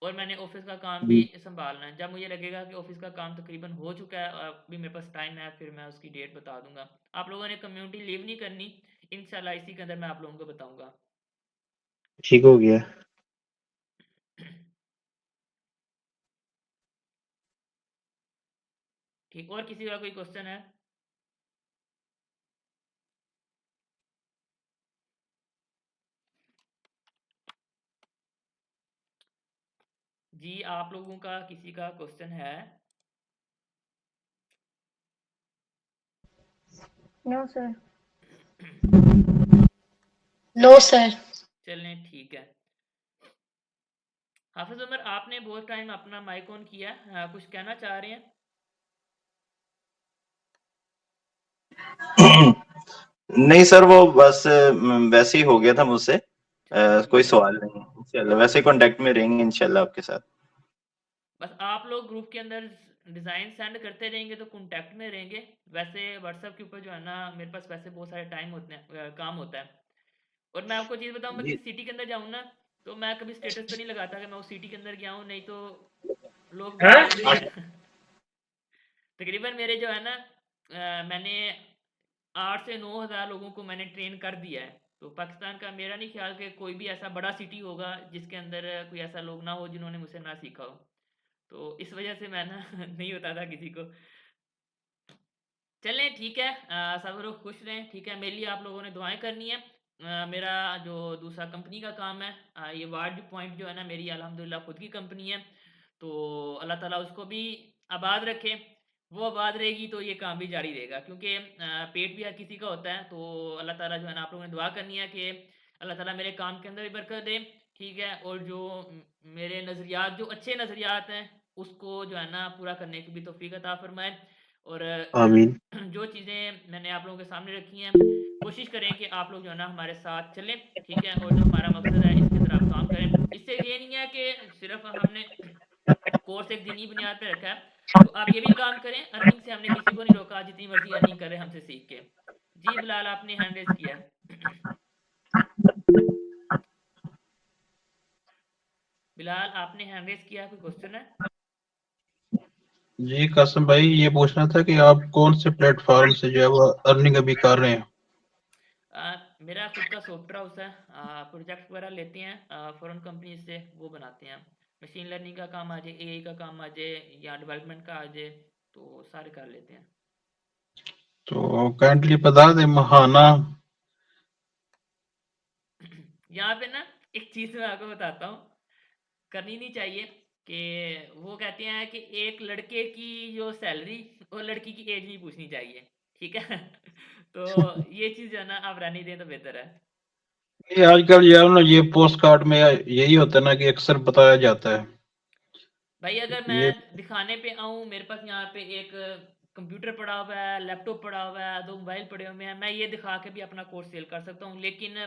और मैंने ऑफिस का काम भी जी संभालना है। जब मुझे लगेगा कि ऑफिस का काम तकरीबन हो चुका है और अभी मेरे पास टाइम है, फिर मैं उसकी डेट बता दूंगा। आप लोगों ने कम्युनिटी लीव नहीं करनी, इंशाल्लाह इसी के अंदर मैं आप लोगों को बताऊंगा। ठीक हो गया। ठीक, और किसी का कोई क्वेश्चन है? जी, आप लोगों का किसी का क्वेश्चन है? No sir. No sir. चलें, ठीक है। हाफिज उमर, आपने बहुत टाइम अपना माइक ऑन किया, कुछ कहना चाह रहे हैं? नहीं सर, वो बस वैसे ही हो गया था मुझसे। कोई ठीक है। सवाल नहीं है, इंशाल्लाह वैसे कांटेक्ट में रहेंगे इंशाल्लाह आपके साथ। बस आप लोग ग्रुप के अंदर डिज़ाइन सेंड करते रहेंगे तो कांटेक्ट में रहेंगे। वैसे व्हाट्सएप के ऊपर जो है ना, मेरे पास वैसे बहुत सारे टाइम होते हैं, काम होता है। और मैं आपको चीज़ बताऊँ, मैं जी किसी सिटी के अंदर जाऊँ ना, तो मैं कभी स्टेटस पे नहीं लगाता कि मैं उस सिटी के अंदर गया हूँ, नहीं तो लोग बोल देते हैं। तकरीबन मेरे जो है ना, मैंने 8 से 9,000 लोगों को मैंने ट्रेन कर दिया है। तो पाकिस्तान का मेरा नहीं ख्याल कि कोई भी ऐसा बड़ा सिटी होगा जिसके अंदर कोई ऐसा लोग ना हो जिन्होंने मुझसे ना सीखा हो। तो इस वजह से मैं ना नहीं बताता किसी को। चलें, ठीक है, सब लोग खुश रहें, ठीक है। मेरे लिए आप लोगों ने दुआएं करनी है। मेरा जो दूसरा कंपनी का काम है, ये वार्ड पॉइंट जो है ना, मेरी अल्हम्दुलिल्लाह खुद की कंपनी है। तो अल्लाह ताला उसको भी आबाद रखे। वो आबाद रहेगी तो ये काम भी जारी रहेगा, क्योंकि पेट भी हर किसी का होता है। तो अल्लाह ताला जो है ना, आप लोगों ने दुआ करनी है कि अल्लाह ताला मेरे काम के अंदर भी बरकत दे, ठीक है। और जो मेरे नज़रियात, जो अच्छे नज़रियात हैं, उसको जो है ना पूरा करने की भी तौफीक अता फरमाए। और आमीन। जो चीज़ें मैंने आप लोगों के सामने रखी हैं, कोशिश करें कि आप लोग जो है ना हमारे साथ चलें, ठीक है। और जो हमारा मकसद है, इसके अंदर आप काम करें। इससे ये नहीं है कि सिर्फ हमने कोर्स एक दीनी बुनियाद पे रखा है, तो आप ये भी काम करें। अर्निंग से हमने किसी को नहीं रोका, जितनी मर्जी अर्निंग करें हमसे सीख के। जी बिलाल, आपने हैंड रेज किया है। बिलाल, आपने हैंड रेज किया, कोई क्वेश्चन है? जी कासिम भाई, ये पूछना था कि आप कौन से प्लेटफॉर्म से जो है वो अर्निंग अभी कर रहे हैं? मेरा खुद का सॉफ्टवेयर हाउस है। प्रोजेक्ट वगैरह लेते हैं फॉरेन कंपनी से, वो बनाते हैं। मशीन लर्निंग का काम आ जाए, एआई का काम आ जाए, या डेवलपमेंट का आ जाए, तो सारे कर लेते हैं। तो काइंडली बता दें महाना। यहाँ पे ना एक चीज़ मैं आपको बताता हूँ, करनी नहीं चाहिए, कि वो कहते हैं कि एक लड़के की जो सैलरी और लड़की की एज नहीं पूछनी चाहिए, ठीक है? तो ये चीज़ जो है ना आप रहने दें तो बेहतर है। ये आजकल यार ना, ये पोस्ट कार्ड में यही होता है ना कि अक्सर बताया जाता है भाई अगर ये। मैं दिखाने पे आऊँ, मेरे पास यहाँ पे एक कंप्यूटर पड़ा हुआ है, लैपटॉप पड़ा हुआ है, 2 मोबाइल पड़े हुए हैं, मैं ये दिखा के भी अपना कोर्स सेल कर सकता हूँ, लेकिन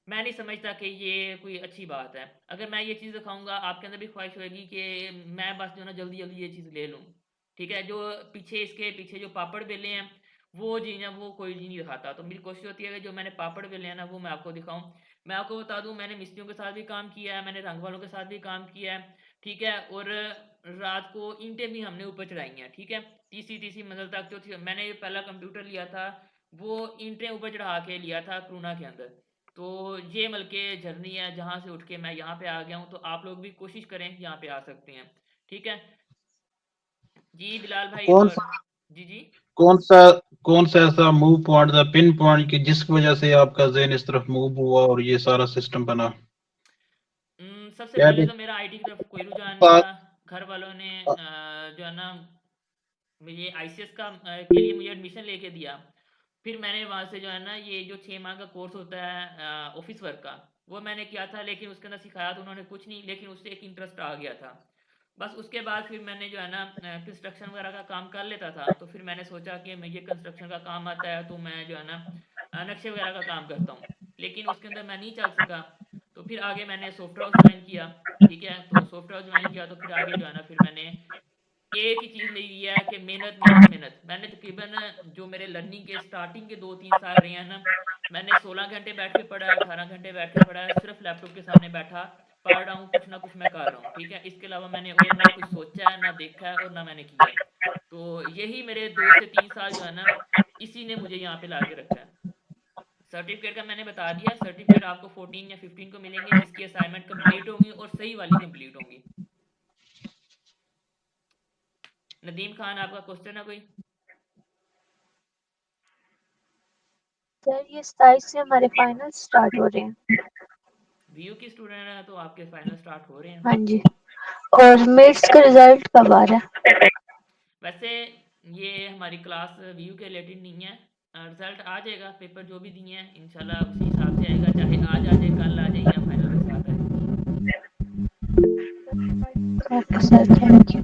मैं नहीं समझता कि ये कोई अच्छी बात है। अगर मैं ये चीज़ दिखाऊँगा, आपके अंदर भी ख्वाहिश होएगी कि मैं बस जो है ना जल्दी-जल्दी ये चीज़ ले लूँ, ठीक है? जो इसके पीछे जो पापड़ बेले हैं, वो चीज़ है, वो कोई नहीं दिखाता। तो मेरी कोशिश होती है कि जो मैंने पापड़ बेले हैं ना, वो मैं आपको दिखाऊँ। मैं आपको बता दूँ, मैंने मिस्त्रियों के साथ भी काम किया है, मैंने रंग वालों के साथ भी काम किया है, ठीक है? और रात को ईंटें भी हमने ऊपर चढ़ाई हैं, ठीक है? तीसरी मंजिल तक जो थी, मैंने ये पहला कंप्यूटर लिया था, वो ईंटें ऊपर चढ़ा के लिया था कोरोना के अंदर। तो ये मतलब के जर्नी है, जहाँ से उठ के मैं यहाँ पे आ गया हूँ, तो आप लोग भी कोशिश करें, यहाँ पे आ सकते हैं, ठीक है? जी बिलाल भाई, कौन और सा जी जी। कौन सा कौन सा ऐसा मूव पॉइंट था, पिन पॉइंट की जिसकी वजह से आपका ज़हन इस तरफ मूव हुआ और ये सारा सिस्टम बना? सबसे क्या पहले भी तो मेरा आईटी की तरफ कोई रुझान नहीं बात। था। घर वालों ने जो है ना मुझे आईसीएस का के लिए मुझे एडमिशन लेके दिया। फिर मैंने वहाँ से जो है ना ये जो 6 माह का कोर्स होता है ऑफिस वर्क का, वो मैंने किया था, लेकिन उसके अंदर सिखाया तो उन्होंने कुछ नहीं, लेकिन उससे एक इंटरेस्ट आ गया था। बस उसके बाद फिर मैंने जो है ना कंस्ट्रक्शन वगैरह का काम कर लेता था, तो फिर मैंने सोचा कि मुझे कंस्ट्रक्शन का काम आता है, तो मैं जो है ना नक्शे वगैरह का काम करता हूँ, लेकिन उसके अंदर मैं नहीं चल सका। तो फिर आगे मैंने सॉफ्टवेयर हाउस ज्वाइन किया, ठीक है? तो सॉफ्टवेयर हाउस ज्वाइन किया, तो फिर आगे जो है ना फिर मैंने एक ही चीज़ मेरी ये है कि मेहनत मेहनत मेहनत। मैंने तकरीबन जो मेरे लर्निंग के स्टार्टिंग के 2-3 साल रहे हैं ना, मैंने 16 घंटे बैठ के पढ़ा है, 18 घंटे बैठ के पढ़ा है, सिर्फ लैपटॉप के सामने बैठा पढ़ रहा हूँ, कुछ ना कुछ मैं कर रहा हूँ, ठीक है? इसके अलावा मैंने और ना कुछ सोचा है, ना देखा है, और ना मैंने किया है। तो यही मेरे 2 से 3 साल जो है ना, इसी ने मुझे यहाँ पे ला के रखा है। सर्टिफिकेट का मैंने बता दिया, सर्टिफिकेट आपको 14 या 15 को मिलेंगे, जिसकी असाइनमेंट कंप्लीट होंगी और सही वाली कंप्लीट होंगी। नदीम खान, आपका क्वेश्चन है कोई? सर ये 27 से हमारे फाइनल स्टार्ट हो रहे हैं। वीयू की स्टूडेंट है तो आपके फाइनल स्टार्ट हो रहे हैं। हाँ जी, और मिड्स का रिजल्ट कब आ रहा है? वैसे ये हमारी क्लास वीयू के रिलेटेड नहीं है। रिजल्ट आ जाएगा, पेपर जो भी दिए हैं इंशाल्लाह उसी हिसाब से आएगा, चाहे आज आ जाए, कल आ जाए, या फाइनल के साथ आए। Okay sir, thank you.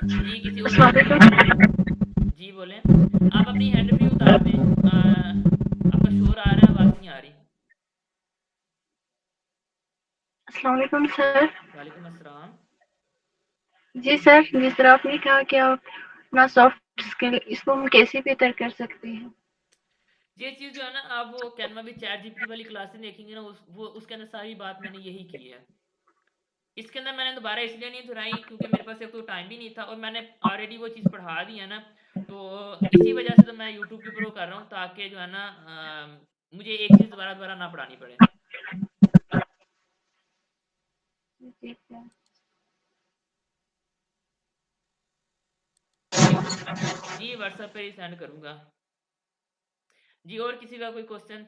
जी किसी और का कोई? जी बोलें। आप अपनी हैंड फ्री उतार दें, आपका शोर आ रहा है, आवाज़ नहीं आ रही। अस्सलाम वालेकुम सर। वालेकुम अस्सलाम। जी सर, जिस तरह आपने कहा कि आप अपना सॉफ्ट स्किल इसको हम कैसे बेहतर कर सकते हैं? ये चीज़ जो है ना, आप वो कैनवा में चैट जीपीटी वाली क्लासेस देखेंगे ना, उसके अंदर सारी बात मैंने यही की है। इसके अंदर मैंने दोबारा इसलिए नहीं दोहराई क्योंकि मेरे पास एक तो टाइम भी नहीं था, और मैंने ऑलरेडी वो चीज़ पढ़ा दी है ना, तो इसी वजह से तो मैं यूट्यूब के ऊपर वो कर रहा हूँ, ताकि जो है ना मुझे एक चीज़ दोबारा दोबारा ना पढ़ानी पड़े। जी सर। जी व्हाट्सएप पे ही सेंड करूँगा। जी और किसी का कोई क्वेश्चन?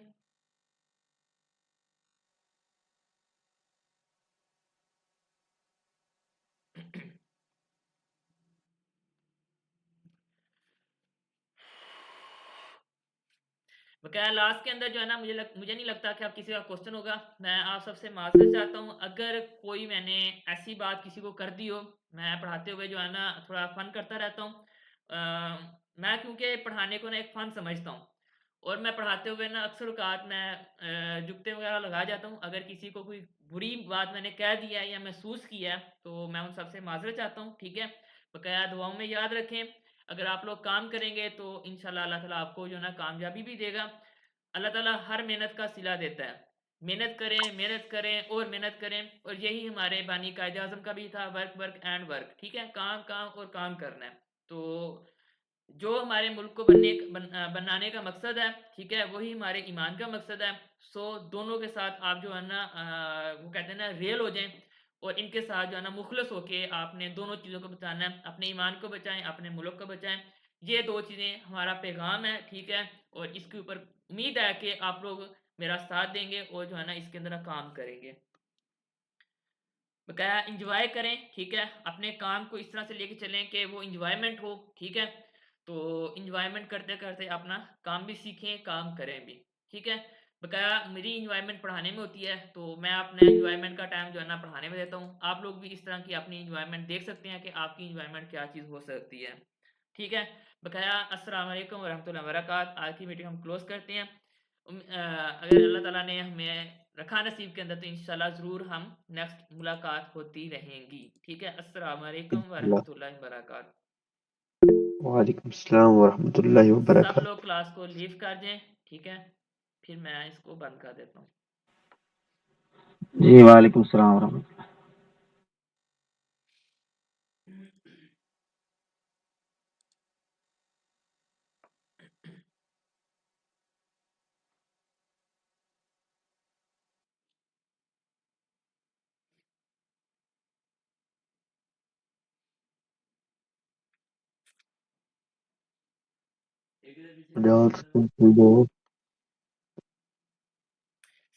बकाया लास्ट के अंदर जो है ना, मुझे नहीं लगता कि आप किसी का क्वेश्चन होगा। मैं आप सबसे माफ़ी चाहता हूँ अगर कोई मैंने ऐसी बात किसी को कर दी हो। मैं पढ़ाते हुए जो है ना थोड़ा फ़न करता रहता हूँ। मैं क्योंकि पढ़ाने को ना एक फ़न समझता हूँ, और मैं पढ़ाते हुए ना अक्सर औक़ात मैं जुगते वगैरह लगा जाता हूँ। अगर किसी को कोई बुरी बात मैंने कह दिया है या महसूस किया है, तो मैं उन सबसे माज़रत चाहता हूँ, ठीक है? बकाया दुआओं में याद रखें। अगर आप लोग काम करेंगे तो इंशाल्लाह अल्लाह ताला आपको जो है ना कामयाबी भी देगा। अल्लाह ताला हर मेहनत का सिला देता है। मेहनत करें और मेहनत करें, और यही हमारे बानी कायदे आज़म का भी था, वर्क वर्क एंड वर्क, ठीक है? काम काम और काम करना है। तो जो हमारे मुल्क को बनाने का मकसद है, ठीक है? वही हमारे ईमान का मकसद है। सो दोनों के साथ आप जो है ना वो कहते हैं ना रियल हो जाएँ, और इनके साथ जो है ना मुख़लिस होके आपने दोनों चीज़ों को बचाना है, अपने ईमान को बचाएँ, अपने मुल्क को बचाएँ। ये 2 चीज़ें हमारा पैगाम है, ठीक है? और इसके ऊपर उम्मीद है कि आप लोग मेरा साथ देंगे और जो है ना इसके अंदर काम करेंगे। बकाया एन्जॉय करें, ठीक है? अपने काम को इस तरह से लेके चलें कि वो एन्जॉयमेंट हो, ठीक है? तो एन्जॉयमेंट करते-करते अपना काम भी सीखें, काम करें भी, ठीक है? बकाया मेरी एन्जॉयमेंट पढ़ाने में होती है, तो मैं अपने एन्जॉयमेंट का टाइम जो है ना पढ़ाने में देता हूँ। आप लोग भी इस तरह की अपनी एन्जॉयमेंट देख सकते हैं कि आपकी एन्जॉयमेंट क्या चीज़ हो सकती है, ठीक है? बकाया अस्सलाम वालेकुम वरहमतुल्लाहि वबरकात। आज की मीटिंग हम क्लोज़ करते हैं। अगर अल्लाह ताला ने हमें रखा नसीब के अंदर तो इंशाल्लाह ज़रूर हम नेक्स्ट मुलाकात होती रहेंगी, ठीक है? अस्सलाम वालेकुम वरहमतुल्लाहि वबरकात। वालेकुम अस्सलाम वरहमतुल्लाहि सब वबरकातुहू। लोग क्लास को लीव कर दें, ठीक है? फिर मैं इसको बंद कर देता हूँ। जी वालेकुम सलाम वरहमतुल्लाह।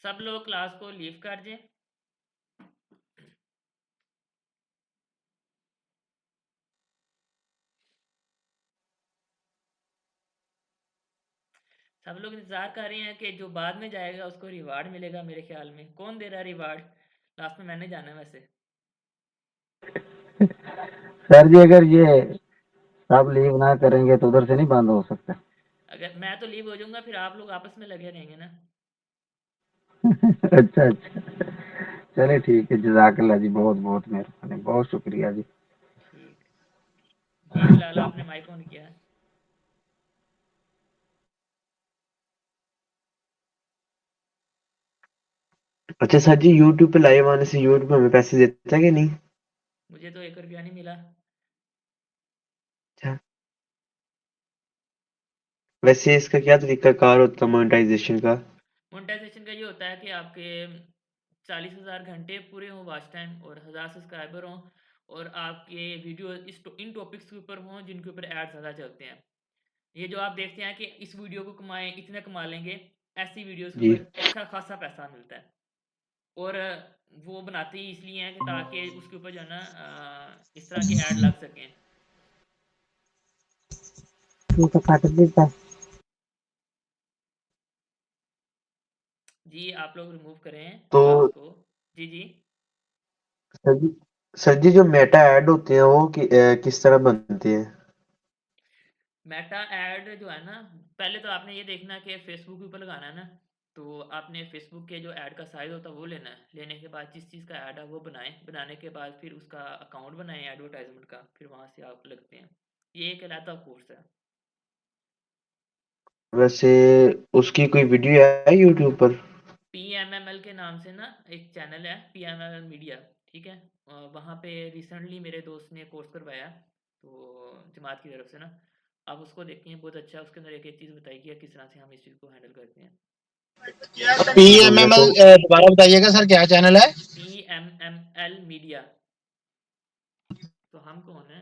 सब लोग क्लास को लीव कर दें। सब लोग इंतज़ार कर रहे हैं कि जो बाद में जाएगा उसको रिवार्ड मिलेगा मेरे ख़्याल में। कौन दे रहा है रिवार्ड? लास्ट में मैंने जाना है वैसे। सर जी अगर ये सब लीव ना करेंगे तो उधर से नहीं बंद हो सकता। अगर मैं तो लीव हो जाऊँगा, फिर आप लोग आपस में लगे रहेंगे ना। अच्छा अच्छा, चलिए ठीक है, जज़ाकल्लाह जी, बहुत बहुत मेहरबानी, बहुत शुक्रिया जी। ठीक। जी बिलाल, आपने माइक ऑन किया है। अच्छा सर जी, यूट्यूब पे लाइव आने से यूट्यूब हमें पैसे देता है कि नहीं? मुझे तो 1 रुपया नहीं मिला। अच्छा, वैसे इसका क्या तरीका कार होता है मोनेटाइजेशन का? मोनेटाइजेशन का ये होता है कि आपके 40,000 घंटे पूरे हों वॉच टाइम, और 1000 सब्सक्राइबर हों, और आपके वीडियो इन टॉपिक्स के ऊपर हों जिनके ऊपर ऐड ज़्यादा चलते हैं। ये जो आप देखते हैं कि इस वीडियो को कमाएं, इतने कमा लेंगे, ऐसी वीडियोस के जी। ऊपर अच्छा खासा पैसा मिलता है। और वो बनाते ही इसलिए हैं कि ताकि उसके ऊपर जो है ना इस तरह के ऐड लग सकें। ये तो काट देता है। जी आप लोग रिमूव करें तो क्लास को। जी जी। सर जी, सर जी जो मेटा ऐड होते हैं वो किस तरह बनते हैं? मेटा ऐड जो है ना, पहले तो आपने ये देखना कि फेसबुक के ऊपर लगाना है ना, तो आपने फेसबुक के जो ऐड का साइज होता है वो लेना है। लेने के बाद जिस चीज़ का ऐड है वो बनाएं, बनाने के बाद फिर उसका अकाउंट बनाएं एडवर्टाइजमेंट का, फिर वहाँ से आप लगते हैं। ये एक अलहदा कोर्स है। वैसे उसकी कोई वीडियो है यूट्यूब पर? PMML के नाम से ना एक चैनल है, PMML मीडिया, ठीक है? वहाँ पे रिसेंटली मेरे दोस्त ने कोर्स करवाया, तो जमात की तरफ से ना, आप उसको देखें, बहुत अच्छा है। उसके अंदर एक एक चीज़ बताई गई है किस तरह से हम इस चीज़ को हैंडल करते हैं। तो मैं PMML तो दोबारा बताइएगा सर, क्या चैनल है? PMML media. तो हम कौन है?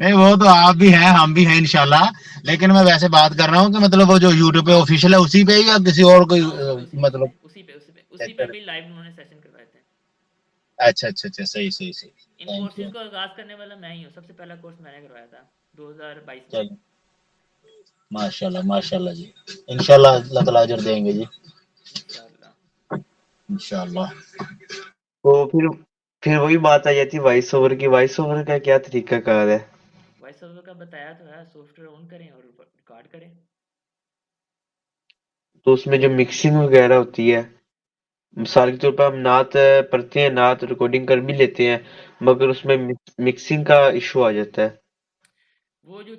नहीं वो तो आप भी हैं, हम भी हैं इंशाल्लाह, लेकिन मैं वैसे बात कर रहा हूँ कि मतलब वो जो यूट्यूब पे ऑफिशियल है उसी पे ही, या किसी और कोई हाँ उसी पे उसी पे उसी मतलब। पे उसी पे उसी पे उसी पे भी लाइव उन्होंने सेशन करवाए थे। अच्छा अच्छा अच्छा, सही सही सही, इन थैंक कोर्सेज यू। को आगाज़ करने वाला मैं ही हूँ। सबसे पहला कोर्स मैंने करवाया था 2022 में। चलो माशाल्लाह माशाल्लाह जी, इंशाल्लाह अल्लाह ताला अजर देंगे जी, इंशाल्लाह। इंशाल्लाह। तो फिर वही बात आ जाती है वॉइस ओवर की। वॉइस ओवर का क्या तरीका कार है? वॉइस ओवर का बताया तो है, सॉफ्टवेयर ऑन करें और रिकॉर्ड करें। तो उसमें जो मिक्सिंग वगैरह होती है, मिसाल के तौर पर हम नात पढ़ते हैं, नात रिकॉर्डिंग कर भी लेते हैं, मगर उसमें मिक्सिंग का इशू आ जाता है। वो जो